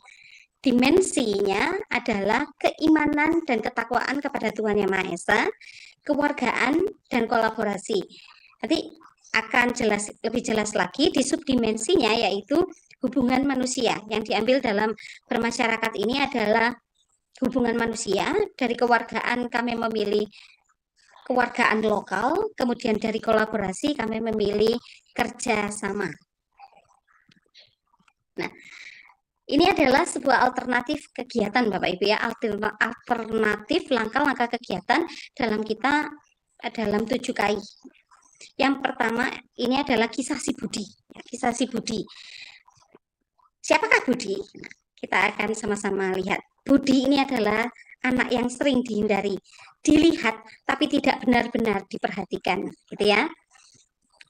Dimensinya adalah keimanan dan ketakwaan kepada Tuhan Yang Maha Esa, kewargaan dan kolaborasi. Nanti akan lebih jelas lagi di subdimensinya, yaitu hubungan manusia. Yang diambil dalam bermasyarakat ini adalah hubungan manusia. Dari kewargaan kami memilih kewargaan lokal, kemudian dari kolaborasi kami memilih kerjasama. Nah, ini adalah sebuah alternatif kegiatan Bapak Ibu ya, alternatif langkah-langkah kegiatan dalam 7 KI. Yang pertama ini adalah kisah si Budi. Kisah si Budi. Siapakah Budi? Nah, kita akan sama-sama lihat. Budi ini adalah anak yang sering dihindari, dilihat tapi tidak benar-benar diperhatikan, gitu ya.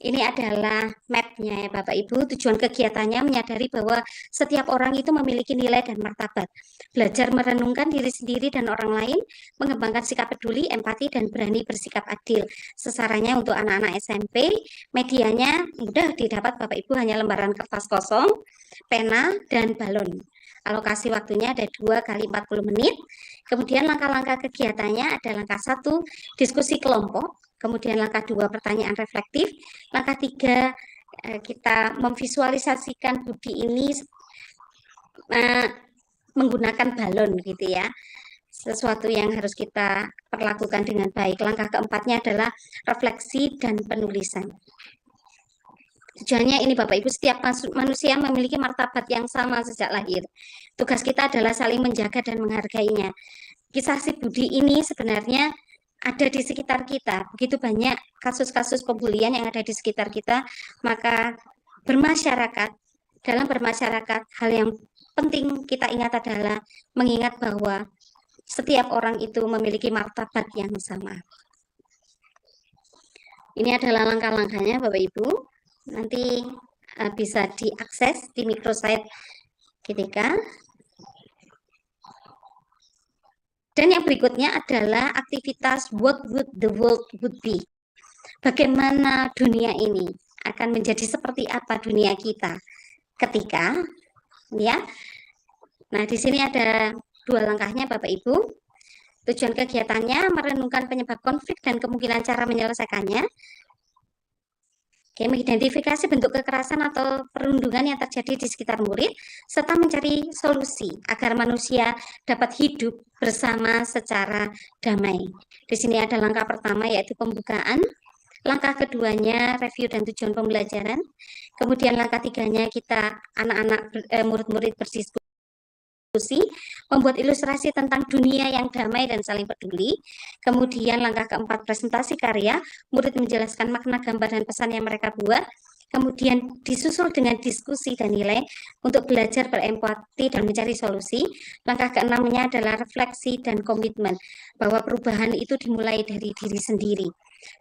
Ini adalah mapnya ya Bapak Ibu. Tujuan kegiatannya menyadari bahwa setiap orang itu memiliki nilai dan martabat. Belajar merenungkan diri sendiri dan orang lain, mengembangkan sikap peduli, empati, dan berani bersikap adil. Sasarannya untuk anak-anak SMP, medianya mudah didapat Bapak Ibu, hanya lembaran kertas kosong, pena, dan balon. Alokasi waktunya ada 2 kali 40 menit. Kemudian langkah-langkah kegiatannya ada langkah 1, diskusi kelompok. Kemudian langkah 2, pertanyaan reflektif. Langkah 3, kita memvisualisasikan Budi ini menggunakan balon gitu ya. Sesuatu yang harus kita perlakukan dengan baik. Langkah keempatnya adalah refleksi dan penulisan. Tujuannya ini Bapak Ibu, setiap manusia memiliki martabat yang sama sejak lahir. Tugas kita adalah saling menjaga dan menghargainya. Kisah si Budi ini sebenarnya ada di sekitar kita. Begitu banyak kasus-kasus pembulian yang ada di sekitar kita, maka dalam bermasyarakat, hal yang penting kita ingat adalah mengingat bahwa setiap orang itu memiliki martabat yang sama. Ini adalah langkah-langkahnya Bapak Ibu. Nanti bisa diakses di microsite ketika. Dan yang berikutnya adalah aktivitas what would the world would be. Bagaimana dunia ini akan menjadi seperti apa dunia kita ketika ya. Nah, di sini ada 2 langkahnya Bapak Ibu. Tujuan kegiatannya merenungkan penyebab konflik dan kemungkinan cara menyelesaikannya. Oke, mengidentifikasi bentuk kekerasan atau perundungan yang terjadi di sekitar murid, serta mencari solusi agar manusia dapat hidup bersama secara damai. Di sini ada langkah pertama yaitu pembukaan, langkah keduanya review dan tujuan pembelajaran, kemudian langkah tiganya kita murid-murid berdiskusi, membuat ilustrasi tentang dunia yang damai dan saling peduli. Kemudian langkah keempat presentasi karya, murid menjelaskan makna gambar dan pesan yang mereka buat. Kemudian disusul dengan diskusi dan nilai untuk belajar berempati dan mencari solusi. Langkah keenamnya adalah refleksi dan komitmen bahwa perubahan itu dimulai dari diri sendiri.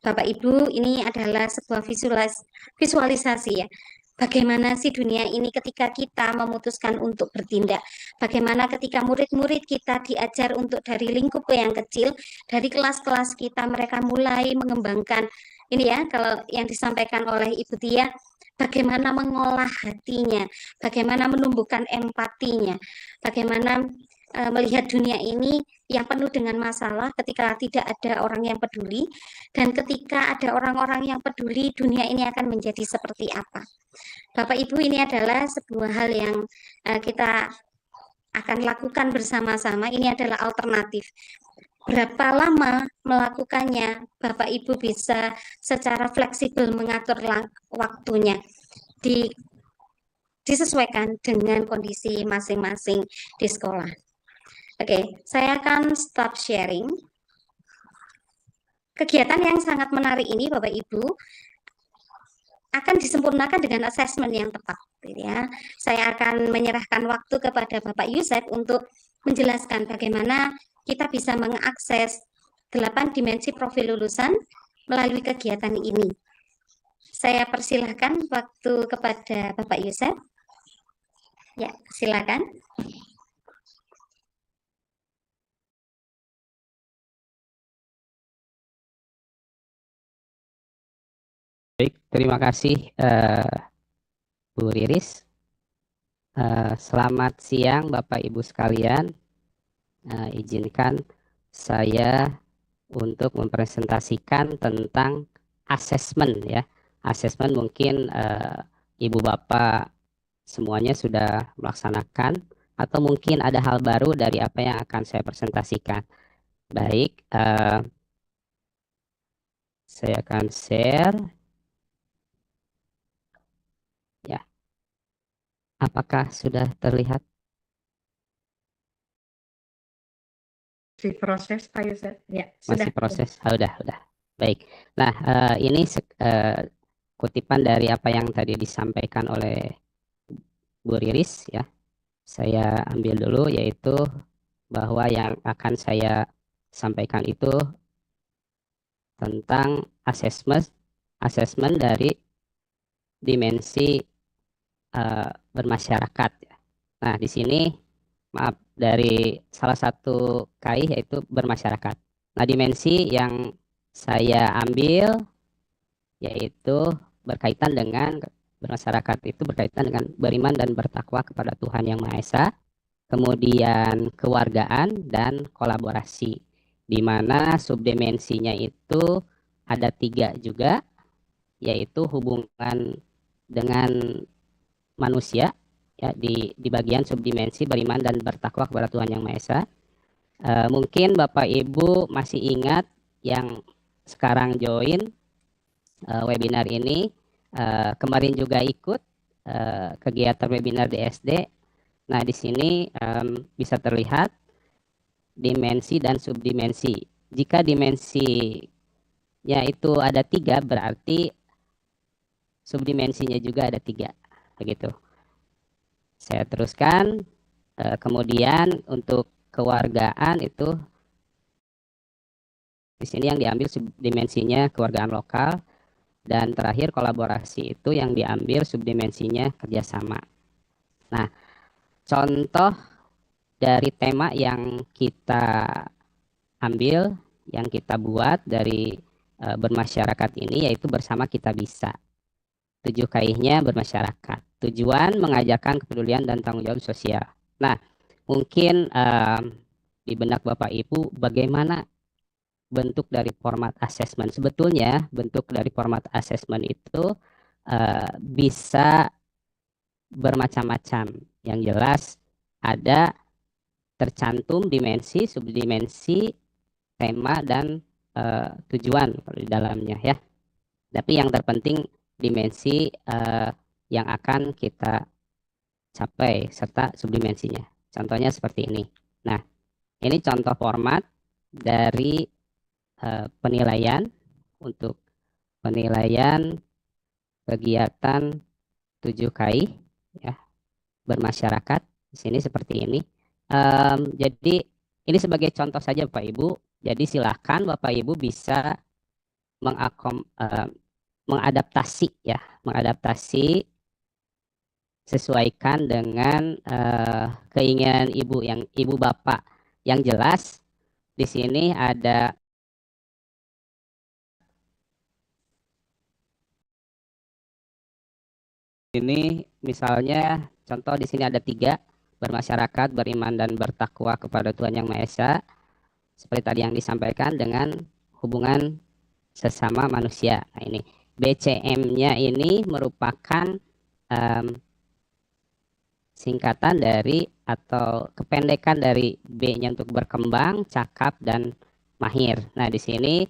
Bapak Ibu, ini adalah sebuah visualisasi ya. Bagaimana sih dunia ini ketika kita memutuskan untuk bertindak? Bagaimana ketika murid-murid kita diajar untuk dari lingkup yang kecil, dari kelas-kelas kita mereka mulai mengembangkan ini ya, kalau yang disampaikan oleh Ibu Tia, bagaimana mengolah hatinya, bagaimana menumbuhkan empatinya, bagaimana melihat dunia ini yang penuh dengan masalah ketika tidak ada orang yang peduli, dan ketika ada orang-orang yang peduli, dunia ini akan menjadi seperti apa. Bapak Ibu, ini adalah sebuah hal yang kita akan lakukan bersama-sama. Ini adalah alternatif. Berapa lama melakukannya, Bapak Ibu bisa secara fleksibel mengatur waktunya, disesuaikan dengan kondisi masing-masing di sekolah. Oke, saya akan stop sharing. Kegiatan yang sangat menarik ini, Bapak Ibu, akan disempurnakan dengan asesmen yang tepat. Ya. Saya akan menyerahkan waktu kepada Bapak Yusef untuk menjelaskan bagaimana kita bisa mengakses 8 dimensi profil lulusan melalui kegiatan ini. Saya persilahkan waktu kepada Bapak Yusef. Ya, silakan. Baik, terima kasih Bu Riris. Selamat siang Bapak Ibu sekalian. Izinkan saya untuk mempresentasikan tentang asesmen ya. Asesmen mungkin Ibu Bapak semuanya sudah melaksanakan atau mungkin ada hal baru dari apa yang akan saya presentasikan. Baik, saya akan share. Ya, apakah sudah terlihat? Masih proses Pak Yusef. Ya, sudah. Masih proses. Udah. Baik. Nah, ini kutipan dari apa yang tadi disampaikan oleh Bu Riris ya. Saya ambil dulu, yaitu bahwa yang akan saya sampaikan itu tentang asesmen dari dimensi bermasyarakat. Nah, di sini maaf, dari salah satu KAI yaitu bermasyarakat. Nah, dimensi yang saya ambil yaitu berkaitan dengan bermasyarakat, itu berkaitan dengan beriman dan bertakwa kepada Tuhan Yang Maha Esa, kemudian kewargaan dan kolaborasi, di mana subdimensinya itu ada 3 juga, yaitu hubungan dengan manusia ya, di bagian subdimensi beriman dan bertakwa kepada Tuhan Yang Maha Esa. Mungkin Bapak Ibu masih ingat yang sekarang join webinar ini, kemarin juga ikut kegiatan webinar di SD. Nah, di sini bisa terlihat dimensi dan subdimensi. Jika dimensinya itu ada 3, berarti subdimensinya juga ada 3, begitu. Saya teruskan. Kemudian untuk kewargaan itu di sini yang diambil subdimensinya kewargaan lokal, dan terakhir kolaborasi itu yang diambil subdimensinya kerjasama. Nah, contoh dari tema yang kita ambil, yang kita buat dari bermasyarakat ini, yaitu bersama kita bisa. 7 KAI-nya bermasyarakat. Tujuan mengajarkan kepedulian dan tanggung jawab sosial. Nah, mungkin di benak Bapak Ibu bagaimana bentuk dari format asesmen. Sebetulnya bentuk dari format asesmen itu bisa bermacam-macam. Yang jelas ada tercantum dimensi, subdimensi, tema, dan tujuan di dalamnya ya. Tapi yang terpenting dimensi yang akan kita capai serta subdimensinya. Contohnya seperti ini. Nah, ini contoh format dari penilaian untuk penilaian kegiatan 7KI ya, bermasyarakat. Di sini seperti ini. Jadi ini sebagai contoh saja Bapak Ibu. Jadi silakan Bapak Ibu bisa mengadaptasi ya, mengadaptasi sesuaikan dengan keinginan ibu bapak. Yang jelas di sini ada ini misalnya contoh di sini ada 3, bermasyarakat, beriman dan bertakwa kepada Tuhan Yang Maha Esa, seperti tadi yang disampaikan, dengan hubungan sesama manusia. Nah ini BCM-nya ini merupakan singkatan dari atau kependekan dari B-nya untuk berkembang, cakap, dan mahir. Nah di sini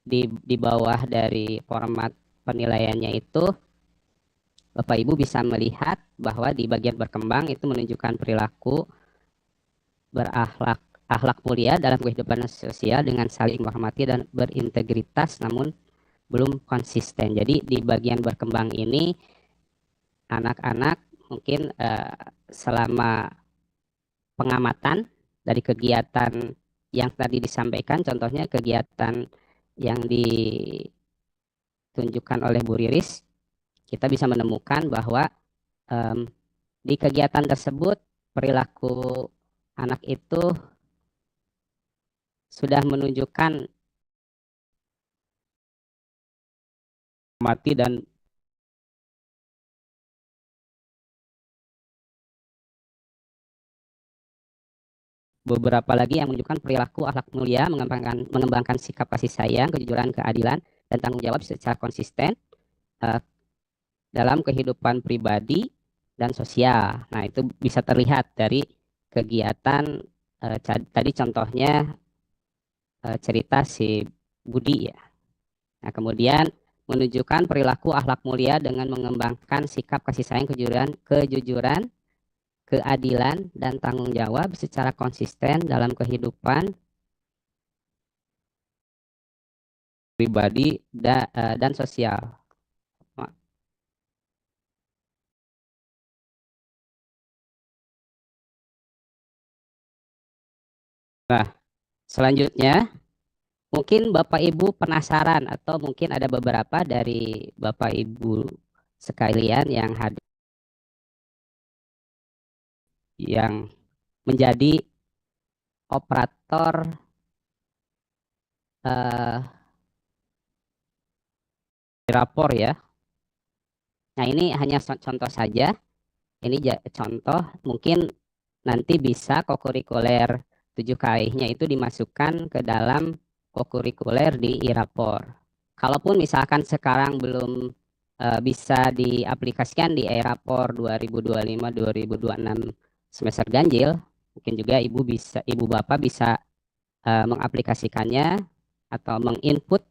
di bawah dari format penilaiannya itu Bapak Ibu bisa melihat bahwa di bagian berkembang itu menunjukkan perilaku akhlak mulia dalam kehidupan sosial dengan saling menghormati dan berintegritas namun belum konsisten. Jadi di bagian berkembang ini anak-anak mungkin selama pengamatan dari kegiatan yang tadi disampaikan, contohnya kegiatan yang ditunjukkan oleh Bu Riris, kita bisa menemukan bahwa di kegiatan tersebut perilaku anak itu sudah menunjukkan mati dan beberapa lagi yang menunjukkan perilaku akhlak mulia, mengembangkan sikap kasih sayang, kejujuran, keadilan, dan tanggung jawab secara konsisten dalam kehidupan pribadi dan sosial. Nah, itu bisa terlihat dari kegiatan tadi contohnya cerita si Budi ya. Nah, kemudian menunjukkan perilaku akhlak mulia dengan mengembangkan sikap kasih sayang, kejujuran, keadilan, dan tanggung jawab secara konsisten dalam kehidupan pribadi dan sosial. Nah, selanjutnya mungkin Bapak Ibu penasaran atau mungkin ada beberapa dari Bapak Ibu sekalian yang hadir yang menjadi operator rapor ya. Nah, ini hanya contoh saja. Ini contoh, mungkin nanti bisa kokurikuler 7KI-nya itu dimasukkan ke dalam kokurikuler di iRapor. Kalaupun misalkan sekarang belum bisa diaplikasikan di iRapor 2025-2026 semester ganjil, mungkin juga ibu bapak bisa mengaplikasikannya atau menginput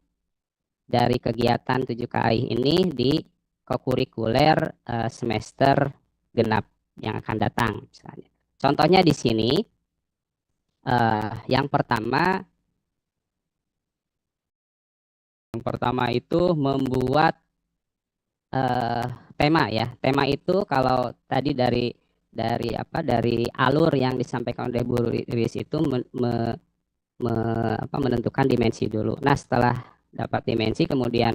dari kegiatan 7KI ini di kokurikuler semester genap yang akan datang misalnya. Contohnya di sini yang pertama itu membuat tema ya. Tema itu kalau tadi dari alur yang disampaikan oleh Bu Riris itu menentukan dimensi dulu. Nah, setelah dapat dimensi kemudian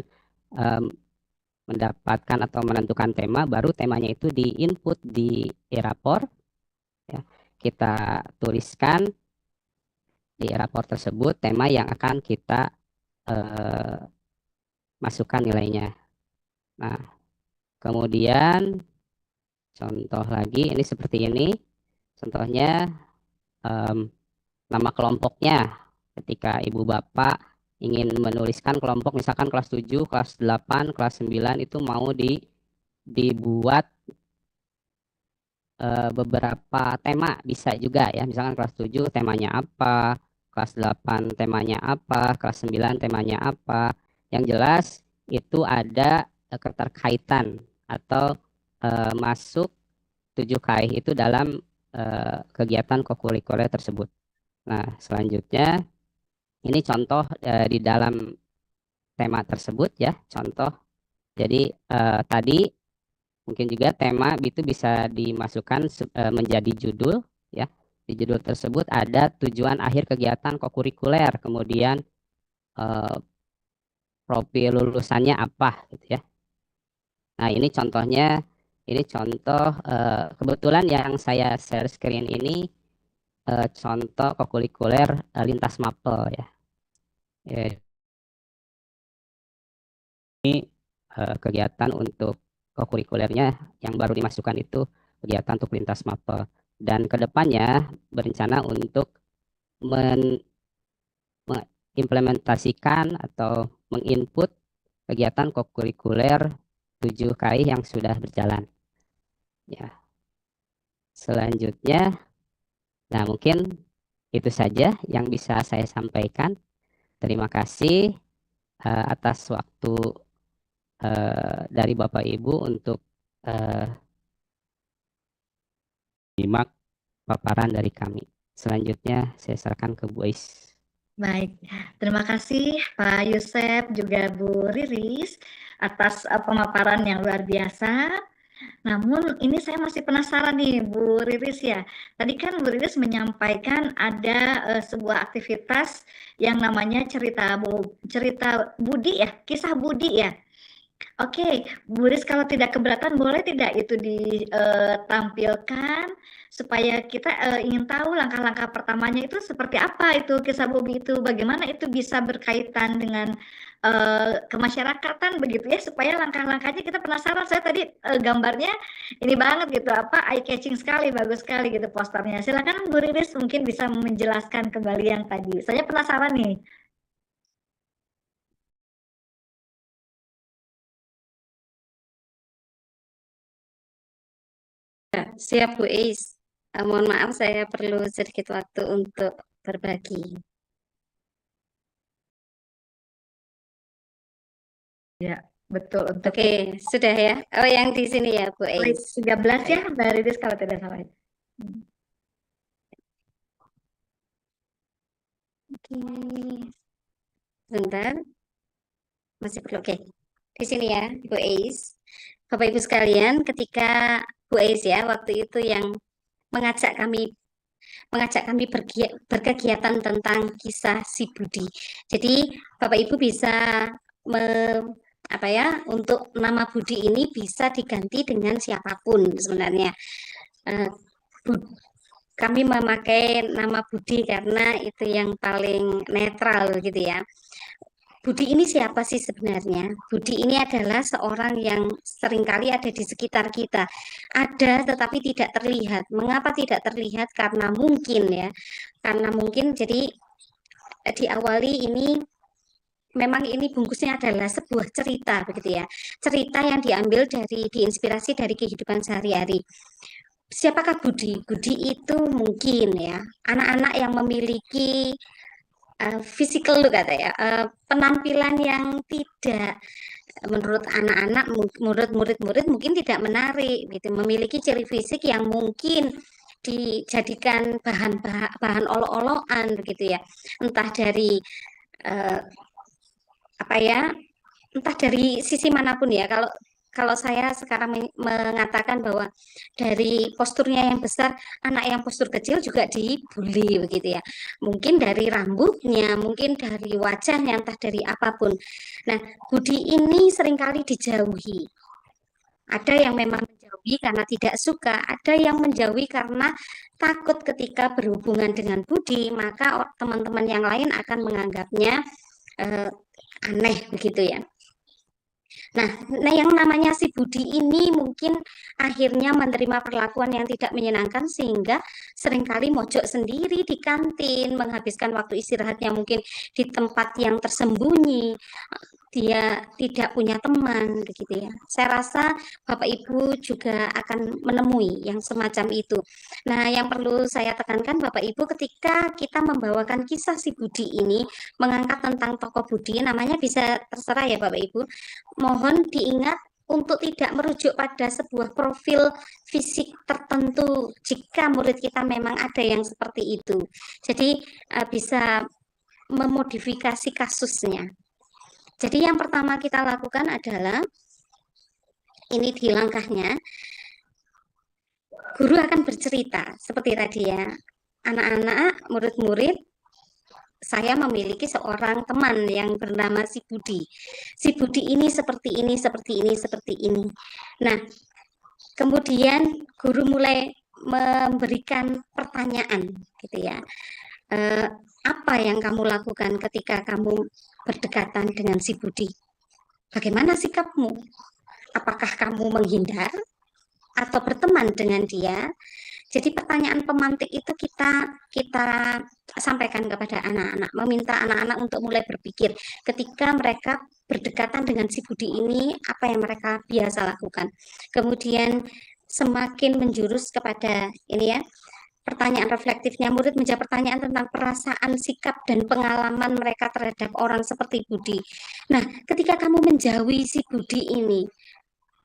mendapatkan atau menentukan tema, baru temanya itu diinput di iRapor ya. Kita tuliskan di iRapor tersebut tema yang akan kita masukkan nilainya. Nah, kemudian contoh lagi ini seperti ini. Contohnya nama kelompoknya ketika ibu bapak ingin menuliskan kelompok misalkan kelas 7, kelas 8, kelas 9 itu mau dibuat beberapa tema bisa juga ya. Misalkan kelas 7 temanya apa, kelas 8 temanya apa, kelas 9 temanya apa. Yang jelas itu ada keterkaitan atau masuk 7 KAI itu dalam kegiatan kokurikuler tersebut. Nah, selanjutnya ini contoh di dalam tema tersebut ya, contoh. Jadi tadi mungkin juga tema itu bisa dimasukkan menjadi judul ya. Di judul tersebut ada tujuan akhir kegiatan kokurikuler, kemudian profil lulusannya apa gitu ya. Nah, ini contohnya, ini contoh kebetulan yang saya share screen ini contoh kokurikuler lintas mapel ya. Ini kegiatan untuk kokurikulernya yang baru dimasukkan itu kegiatan untuk lintas mapel, dan kedepannya berencana untuk mengimplementasikan atau menginput kegiatan kokurikuler 7 KAI yang sudah berjalan ya. Selanjutnya, nah mungkin itu saja yang bisa saya sampaikan. Terima kasih atas waktu dari Bapak Ibu untuk menyimak paparan dari kami. Selanjutnya saya serahkan ke Bu Ais. Baik, terima kasih Pak Yusef juga Bu Riris atas pemaparan yang luar biasa. Namun ini saya masih penasaran nih Bu Riris ya. Tadi kan Bu Riris menyampaikan ada sebuah aktivitas yang namanya cerita Budi ya, kisah Budi ya. Oke, Bu Riris kalau tidak keberatan boleh tidak itu ditampilkan supaya kita ingin tahu langkah-langkah pertamanya itu seperti apa itu kisah Budi itu, bagaimana itu bisa berkaitan dengan kemasyarakatan begitu ya, supaya langkah-langkahnya kita penasaran. Saya tadi gambarnya ini banget gitu, apa eye catching sekali, bagus sekali gitu posternya. Silakan Bu Riris mungkin bisa menjelaskan kembali yang tadi. Saya penasaran nih. Siap Bu Is. Mohon maaf saya perlu sedikit waktu untuk berbagi. Ya, betul. Untuk Oke, sudah ya. Oh, yang di sini ya Bu slide Is. 13 ya, Mbak Riris kalau tidak salah. Oke. Sebentar. Masih perlu. Oke. Di sini ya, Bu Is. Bapak Ibu sekalian, ketika Bu Is ya waktu itu yang mengajak kami berkegiatan tentang kisah si Budi. Jadi Bapak Ibu bisa untuk nama Budi ini bisa diganti dengan siapapun sebenarnya. Kami memakai nama Budi karena itu yang paling netral gitu ya. Budi ini siapa sih sebenarnya? Budi ini adalah seorang yang seringkali ada di sekitar kita. Ada tetapi tidak terlihat. Mengapa tidak terlihat? Karena mungkin ya. Karena mungkin jadi diawali ini memang ini bungkusnya adalah sebuah cerita begitu ya. Cerita yang diambil diinspirasi dari kehidupan sehari-hari. Siapakah Budi? Budi itu mungkin ya anak-anak yang memiliki physical look penampilan yang tidak menurut anak-anak, menurut murid-murid mungkin tidak menarik gitu, memiliki ciri fisik yang mungkin dijadikan bahan olok-olokan begitu ya, entah dari entah dari sisi manapun ya. Kalau saya sekarang mengatakan bahwa dari posturnya yang besar, anak yang postur kecil juga dibully begitu ya. Mungkin dari rambutnya, mungkin dari wajahnya, entah dari apapun. Nah, Budi ini seringkali dijauhi. Ada yang memang menjauhi karena tidak suka, ada yang menjauhi karena takut ketika berhubungan dengan Budi, maka teman-teman yang lain akan menganggapnya aneh begitu ya. Nah, yang namanya si Budi ini mungkin akhirnya menerima perlakuan yang tidak menyenangkan sehingga seringkali mojok sendiri di kantin, menghabiskan waktu istirahatnya mungkin di tempat yang tersembunyi. Dia tidak punya teman, begitu ya. Saya rasa Bapak Ibu juga akan menemui yang semacam itu. Nah, yang perlu saya tekankan Bapak Ibu ketika kita membawakan kisah si Budi ini, mengangkat tentang tokoh Budi, namanya bisa terserah ya Bapak Ibu. Mohon diingat untuk tidak merujuk pada sebuah profil fisik tertentu jika murid kita memang ada yang seperti itu. Jadi bisa memodifikasi kasusnya. Jadi yang pertama kita lakukan adalah ini di langkahnya, guru akan bercerita seperti tadi ya, anak-anak, murid-murid, saya memiliki seorang teman yang bernama si Budi. Si Budi ini seperti ini, seperti ini, seperti ini. Nah, kemudian guru mulai memberikan pertanyaan, gitu ya. Apa yang kamu lakukan ketika kamu berdekatan dengan si Budi? Bagaimana sikapmu? Apakah kamu menghindar atau berteman dengan dia? Jadi pertanyaan pemantik itu kita sampaikan kepada anak-anak, meminta anak-anak untuk mulai berpikir ketika mereka berdekatan dengan si Budi ini, apa yang mereka biasa lakukan. Kemudian semakin menjurus kepada ini ya, pertanyaan reflektifnya murid menjawab pertanyaan tentang perasaan, sikap, dan pengalaman mereka terhadap orang seperti Budi. Nah, ketika kamu menjauhi si Budi ini,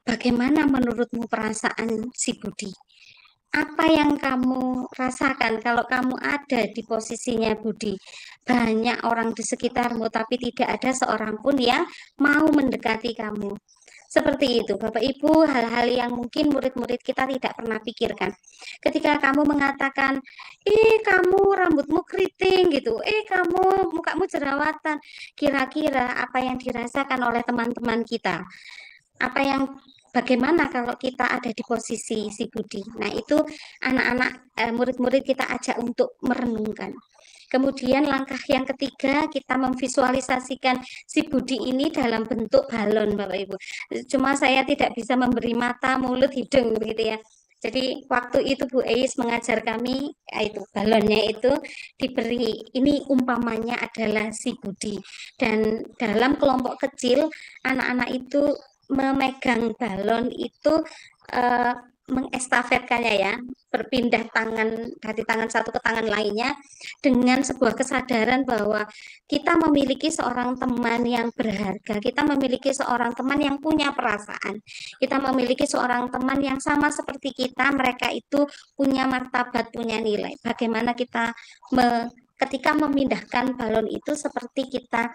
bagaimana menurutmu perasaan si Budi? Apa yang kamu rasakan kalau kamu ada di posisinya Budi? Banyak orang di sekitarmu, tapi tidak ada seorang pun yang mau mendekati kamu. Seperti itu, Bapak Ibu, hal-hal yang mungkin murid-murid kita tidak pernah pikirkan. Ketika kamu mengatakan, kamu rambutmu keriting gitu, kamu mukamu jerawatan, kira-kira apa yang dirasakan oleh teman-teman kita? Bagaimana kalau kita ada di posisi si Budi? Nah, itu anak-anak, murid-murid kita ajak untuk merenungkan. Kemudian langkah yang ketiga, kita memvisualisasikan si Budi ini dalam bentuk balon, Bapak Ibu. Cuma saya tidak bisa memberi mata, mulut, hidung, begitu ya. Jadi waktu itu Bu Eis mengajar kami, itu balonnya itu diberi, ini umpamanya adalah si Budi. Dan dalam kelompok kecil, anak-anak itu memegang balon itu mengestafetkannya ya, berpindah tangan dari tangan satu ke tangan lainnya dengan sebuah kesadaran bahwa kita memiliki seorang teman yang berharga, kita memiliki seorang teman yang punya perasaan, kita memiliki seorang teman yang sama seperti kita, mereka itu punya martabat, punya nilai. Bagaimana kita ketika memindahkan balon itu seperti kita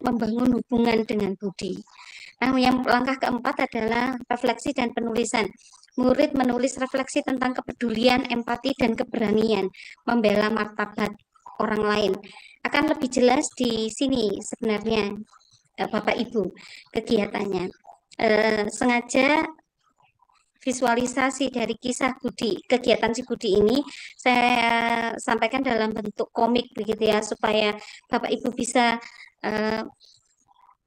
membangun hubungan dengan Budi. Nah, yang langkah keempat adalah refleksi dan penulisan. Murid menulis refleksi tentang kepedulian, empati, dan keberanian membela martabat orang lain. Akan lebih jelas di sini sebenarnya, Bapak Ibu, kegiatannya. Sengaja visualisasi dari kisah Budi, kegiatan si Budi ini saya sampaikan dalam bentuk komik begitu ya, supaya Bapak Ibu bisa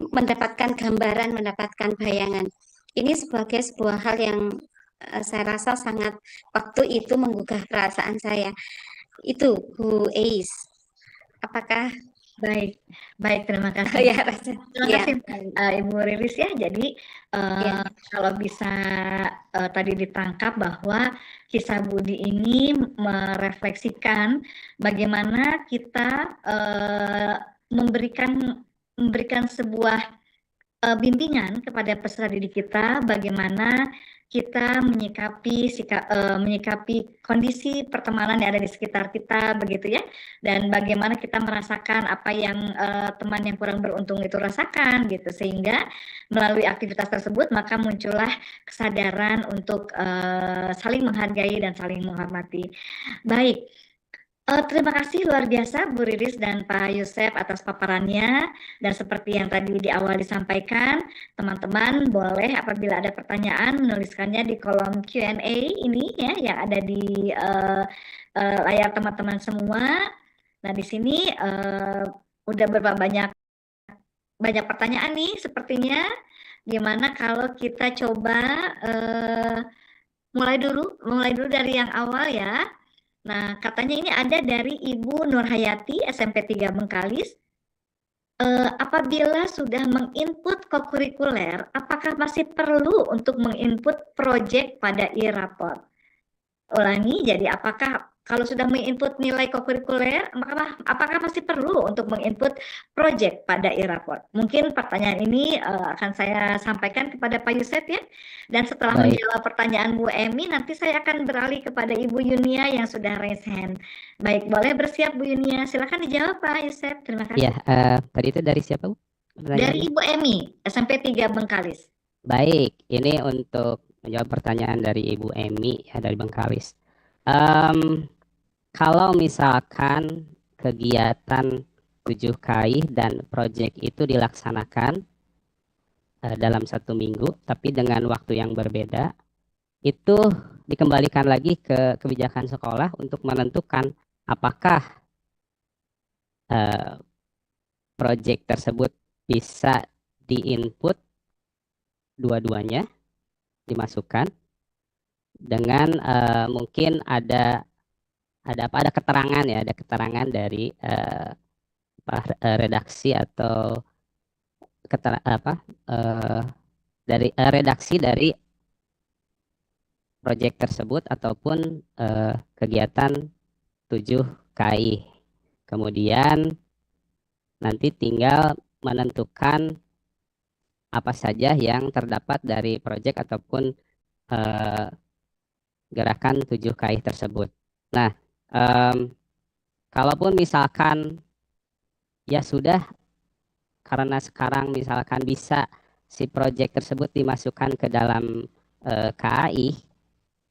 mendapatkan gambaran, mendapatkan bayangan. Ini sebagai sebuah hal yang saya rasa sangat waktu itu menggugah perasaan saya. Itu Bu Eis. Apakah Baik, terima kasih. ya Raja? Terima Ya, kasih Ibu Riris ya. Jadi ya, kalau bisa tadi ditangkap bahwa kisah Budi ini merefleksikan bagaimana kita memberikan sebuah bimbingan kepada peserta didik kita, bagaimana kita menyikapi kondisi pertemanan yang ada di sekitar kita, begitu ya, dan bagaimana kita merasakan apa yang teman yang kurang beruntung itu rasakan, gitu, sehingga melalui aktivitas tersebut maka muncullah kesadaran untuk saling menghargai dan saling menghormati. Baik. Terima kasih luar biasa Bu Riris dan Pak Yosef atas paparannya, dan seperti yang tadi di awal disampaikan, teman-teman boleh apabila ada pertanyaan menuliskannya di kolom Q&A ini ya yang ada di layar teman-teman semua. Nah, di sini udah berapa banyak banyak pertanyaan nih sepertinya. Gimana kalau kita coba mulai dulu dari yang awal ya. Nah, katanya ini ada dari Ibu Nurhayati, SMP 3 Bengkalis. Apabila sudah menginput kokurikuler, apakah masih perlu untuk menginput proyek pada e-raport? Ulangi, jadi apakah kalau sudah menginput nilai kokurikuler, apakah masih perlu untuk menginput proyek pada e-raport? Mungkin pertanyaan ini akan saya sampaikan kepada Pak Yusef ya. Dan setelah Baik. menjawab pertanyaan Bu Emi, nanti saya akan beralih kepada Ibu Yunia yang sudah raise hand. Baik, boleh bersiap Bu Yunia. Silakan dijawab Pak Yusef. Terima kasih. Ya, tadi itu dari siapa, Bu? Dari Pertanyaannya? Ibu Emi, SMP 3 Bengkalis. Baik, ini untuk menjawab pertanyaan dari Ibu Emi ya, dari Bengkalis. Kalau misalkan kegiatan 7 KAI dan proyek itu dilaksanakan dalam 1 minggu, tapi dengan waktu yang berbeda, itu dikembalikan lagi ke kebijakan sekolah untuk menentukan apakah proyek tersebut bisa diinput dua-duanya, dimasukkan dengan mungkin ada keterangan ya, ada keterangan dari redaksi atau dari redaksi dari proyek tersebut ataupun kegiatan 7 KAI. Kemudian nanti tinggal menentukan apa saja yang terdapat dari proyek ataupun gerakan 7 KAI tersebut. Nah, kalaupun misalkan ya sudah, karena sekarang misalkan bisa si proyek tersebut dimasukkan ke dalam KAI,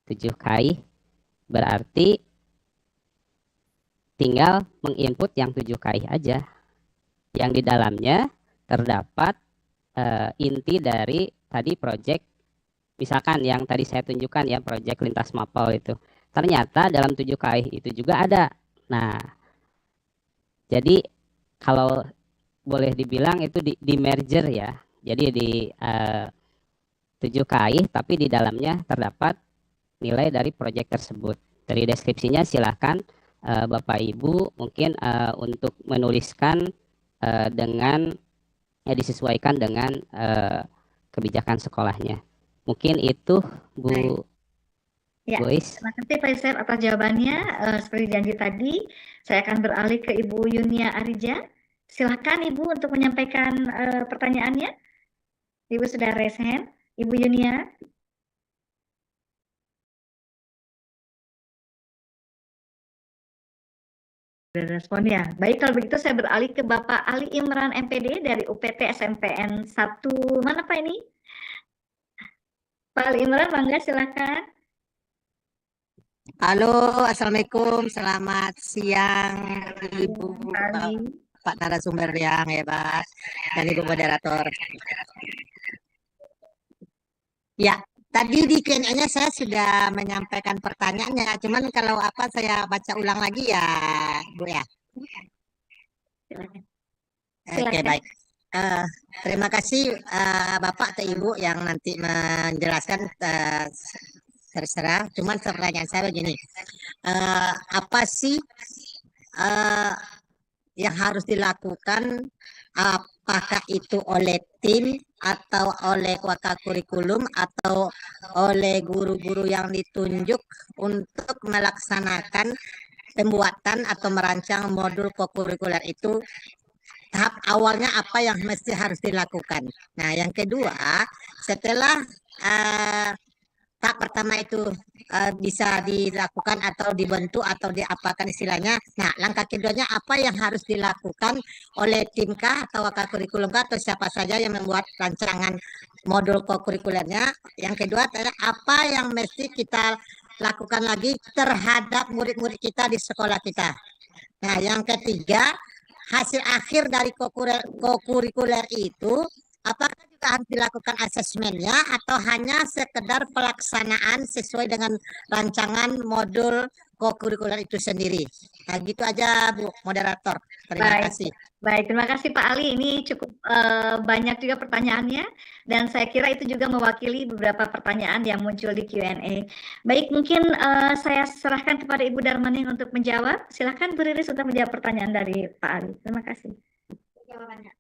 7 KAI, berarti tinggal menginput yang 7 KAI aja, yang di dalamnya terdapat inti dari tadi proyek. Misalkan yang tadi saya tunjukkan ya, proyek lintas mapel itu. Ternyata dalam 7 KAI itu juga ada. Nah, jadi kalau boleh dibilang itu di merger ya. Jadi di 7 KAI tapi di dalamnya terdapat nilai dari proyek tersebut. Dari deskripsinya silahkan Bapak Ibu mungkin untuk menuliskan dengan disesuaikan dengan kebijakan sekolahnya. Mungkin itu Bu Ya, Bois. terima kasih Pak Yusef atas jawabannya. Seperti janji tadi, saya akan beralih ke Ibu Yunia Arija. Silahkan Ibu untuk menyampaikan pertanyaannya. Ibu sudah raise hand. Ibu Yunia. Sudah respon ya. Baik, kalau begitu saya beralih ke Bapak Ali Imran MPD dari UPT SMPN 1. Mana Pak ini? Pak Ali Imran, mangga silakan. Halo, Assalamualaikum, selamat siang Ibu, Pak narasumber yang hebat, dan Ibu moderator. Ya, tadi di Q&A-nya saya sudah menyampaikan pertanyaannya, cuman kalau apa saya baca ulang lagi ya, Bu ya. Oke, baik. Terima kasih Bapak atau Ibu yang nanti menjelaskan. Terserah, cuman pertanyaan saya begini, apa sih yang harus dilakukan, apakah itu oleh tim atau oleh wakakurikulum atau oleh guru-guru yang ditunjuk untuk melaksanakan pembuatan atau merancang modul kokurikuler itu? Tahap awalnya apa yang mesti harus dilakukan? Nah, yang kedua, setelah tahap pertama itu bisa dilakukan atau dibentuk atau diapakan istilahnya. Nah, langkah keduanya apa yang harus dilakukan oleh tim kah atau wakakurikulum kah atau siapa saja yang membuat rancangan modul kokurikulernya. Yang kedua adalah apa yang mesti kita lakukan lagi terhadap murid-murid kita di sekolah kita. Nah, yang ketiga, hasil akhir dari kokurikuler itu apakah juga harus dilakukan asesmennya atau hanya sekedar pelaksanaan sesuai dengan rancangan modul kokurikuler itu sendiri. Nah, gitu aja Bu moderator. Terima Baik. kasih. Baik, terima kasih Pak Ali. Ini cukup banyak juga pertanyaannya, dan saya kira itu juga mewakili beberapa pertanyaan yang muncul di Q&A. Baik, mungkin saya serahkan kepada Ibu Darmaning untuk menjawab. Silakan Bu Riris untuk menjawab pertanyaan dari Pak Ali. Terima kasih. Jawabannya.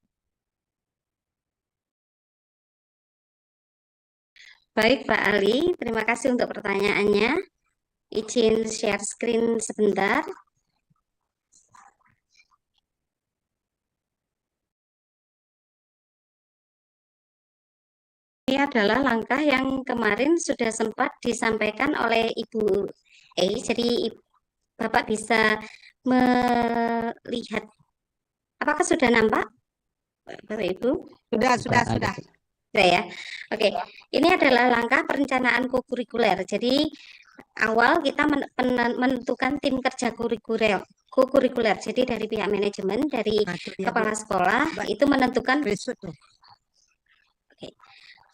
Baik Pak Ali, terima kasih untuk pertanyaannya. Izin share screen sebentar. Ini adalah langkah yang kemarin sudah sempat disampaikan oleh Ibu Jadi Bapak bisa melihat, apakah sudah nampak Bapak Ibu? Sudah. Sudah ya. Oke. Ini adalah langkah perencanaan kokurikuler. Jadi awal kita menentukan tim kerja kokurikuler. Jadi dari pihak manajemen, dari Nah, itu dia, Bu. kepala sekolah itu menentukan Besok tuh.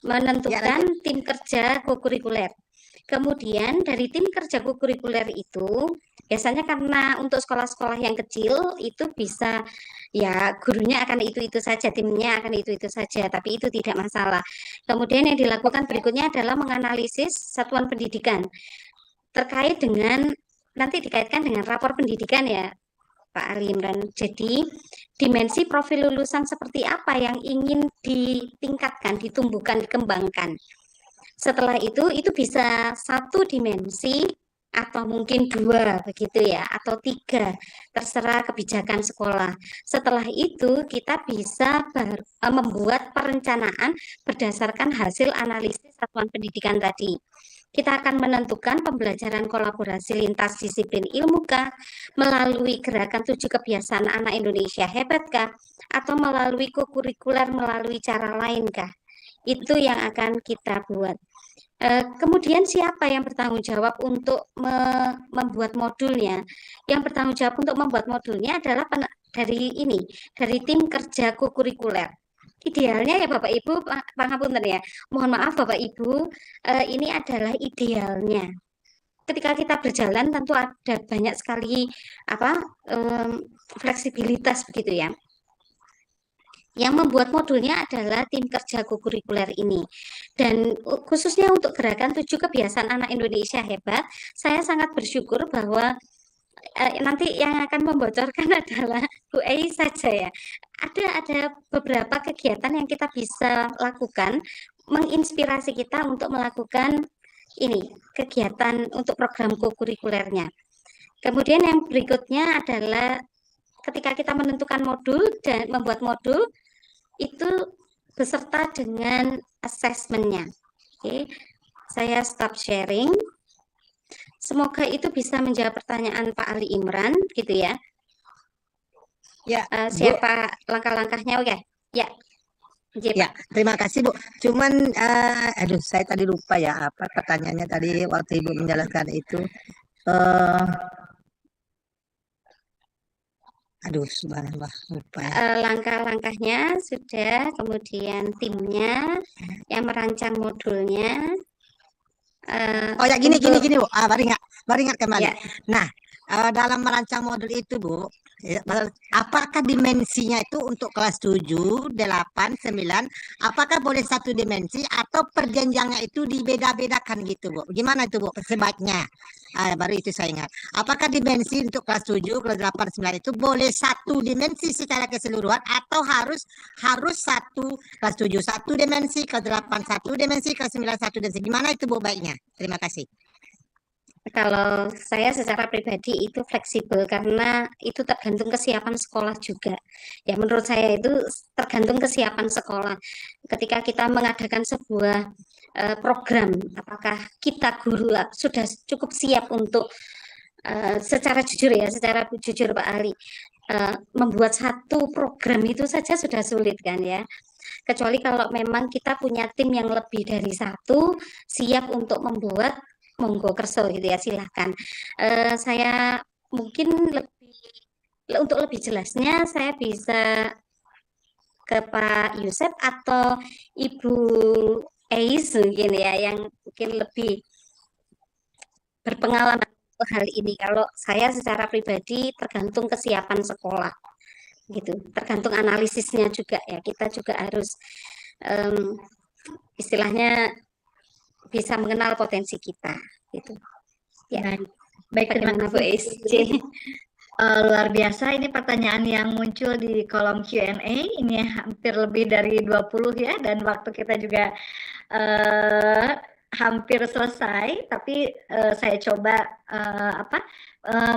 menentukan tim kerja kokurikuler. Kemudian dari tim kerja kokurikuler itu biasanya karena untuk sekolah-sekolah yang kecil itu bisa ya gurunya akan itu-itu saja, timnya akan itu-itu saja, tapi itu tidak masalah. Kemudian yang dilakukan berikutnya adalah menganalisis satuan pendidikan terkait dengan, nanti dikaitkan dengan rapor pendidikan ya Pak Ali Imran. Jadi dimensi profil lulusan seperti apa yang ingin ditingkatkan, ditumbuhkan, dikembangkan. Setelah itu bisa satu dimensi atau mungkin dua begitu ya, atau tiga, terserah kebijakan sekolah. Setelah itu kita bisa membuat perencanaan berdasarkan hasil analisis satuan pendidikan tadi. Kita akan menentukan pembelajaran kolaborasi lintas disiplin ilmu kah, melalui gerakan 7 kebiasaan anak Indonesia hebat kah, atau melalui kokurikuler melalui cara lain kah. Itu yang akan kita buat. Kemudian siapa yang bertanggung jawab untuk membuat modulnya? Yang bertanggung jawab untuk membuat modulnya adalah dari tim kerja kokurikuler. Idealnya ya Bapak Ibu, pangapunten ya. Mohon maaf Bapak Ibu, ini adalah idealnya. Ketika kita berjalan tentu ada banyak sekali fleksibilitas begitu ya. Yang membuat modulnya adalah tim kerja kokurikuler ini. Dan khususnya untuk gerakan 7 kebiasaan anak Indonesia hebat, saya sangat bersyukur bahwa nanti yang akan membocorkan adalah Bu Ei saja ya. Ada beberapa kegiatan yang kita bisa lakukan, menginspirasi kita untuk melakukan ini, kegiatan untuk program kokurikulernya. Kemudian yang berikutnya adalah ketika kita menentukan modul dan membuat modul, itu beserta dengan asesmennya. Oke, saya stop sharing. Semoga itu bisa menjawab pertanyaan Pak Ali Imran, gitu ya. Ya, siapa langkah-langkahnya? Oke, ya. Ya, terima kasih Bu. Cuman, aduh, saya tadi lupa ya apa pertanyaannya tadi waktu Ibu menjelaskan itu. Aduh, subhanallah, lupa. Langkah-langkahnya sudah, kemudian timnya yang merancang modulnya. Oh ya, gini Bu. Baru ingat kembali. Ya. Nah, dalam merancang modul itu Bu, apakah dimensinya itu untuk kelas 7, 8, 9, apakah boleh satu dimensi atau perjenjangnya itu dibeda-bedakan gitu Bu? Gimana itu Bu sebaiknya? Baru itu saya ingat. Apakah dimensi untuk kelas 7, kelas 8, 9 itu boleh satu dimensi secara keseluruhan atau harus satu kelas 7 satu dimensi, kelas 8 satu dimensi, kelas 9 satu dimensi. Gimana itu Bu baiknya? Terima kasih. Kalau saya secara pribadi itu fleksibel karena itu tergantung kesiapan sekolah juga. Ya menurut saya itu tergantung kesiapan sekolah. Ketika kita mengadakan sebuah program, apakah kita guru sudah cukup siap untuk secara jujur Pak Ali, membuat satu program itu saja sudah sulit kan ya. Kecuali kalau memang kita punya tim yang lebih dari satu, siap untuk membuat, monggo kerso gitu ya, silahkan. Saya mungkin untuk lebih jelasnya saya bisa ke Pak Yusef atau Ibu Eis mungkin ya, yang mungkin lebih berpengalaman hal ini. Kalau saya secara pribadi tergantung kesiapan sekolah, gitu. Tergantung analisisnya juga ya. Kita juga harus istilahnya bisa mengenal potensi kita, gitu. Ya, Baik, terima bagaimana Bu kasih. SC? Luar biasa ini pertanyaan yang muncul di kolom Q&A. Ini hampir lebih dari 20 ya, dan waktu kita juga hampir selesai, tapi saya coba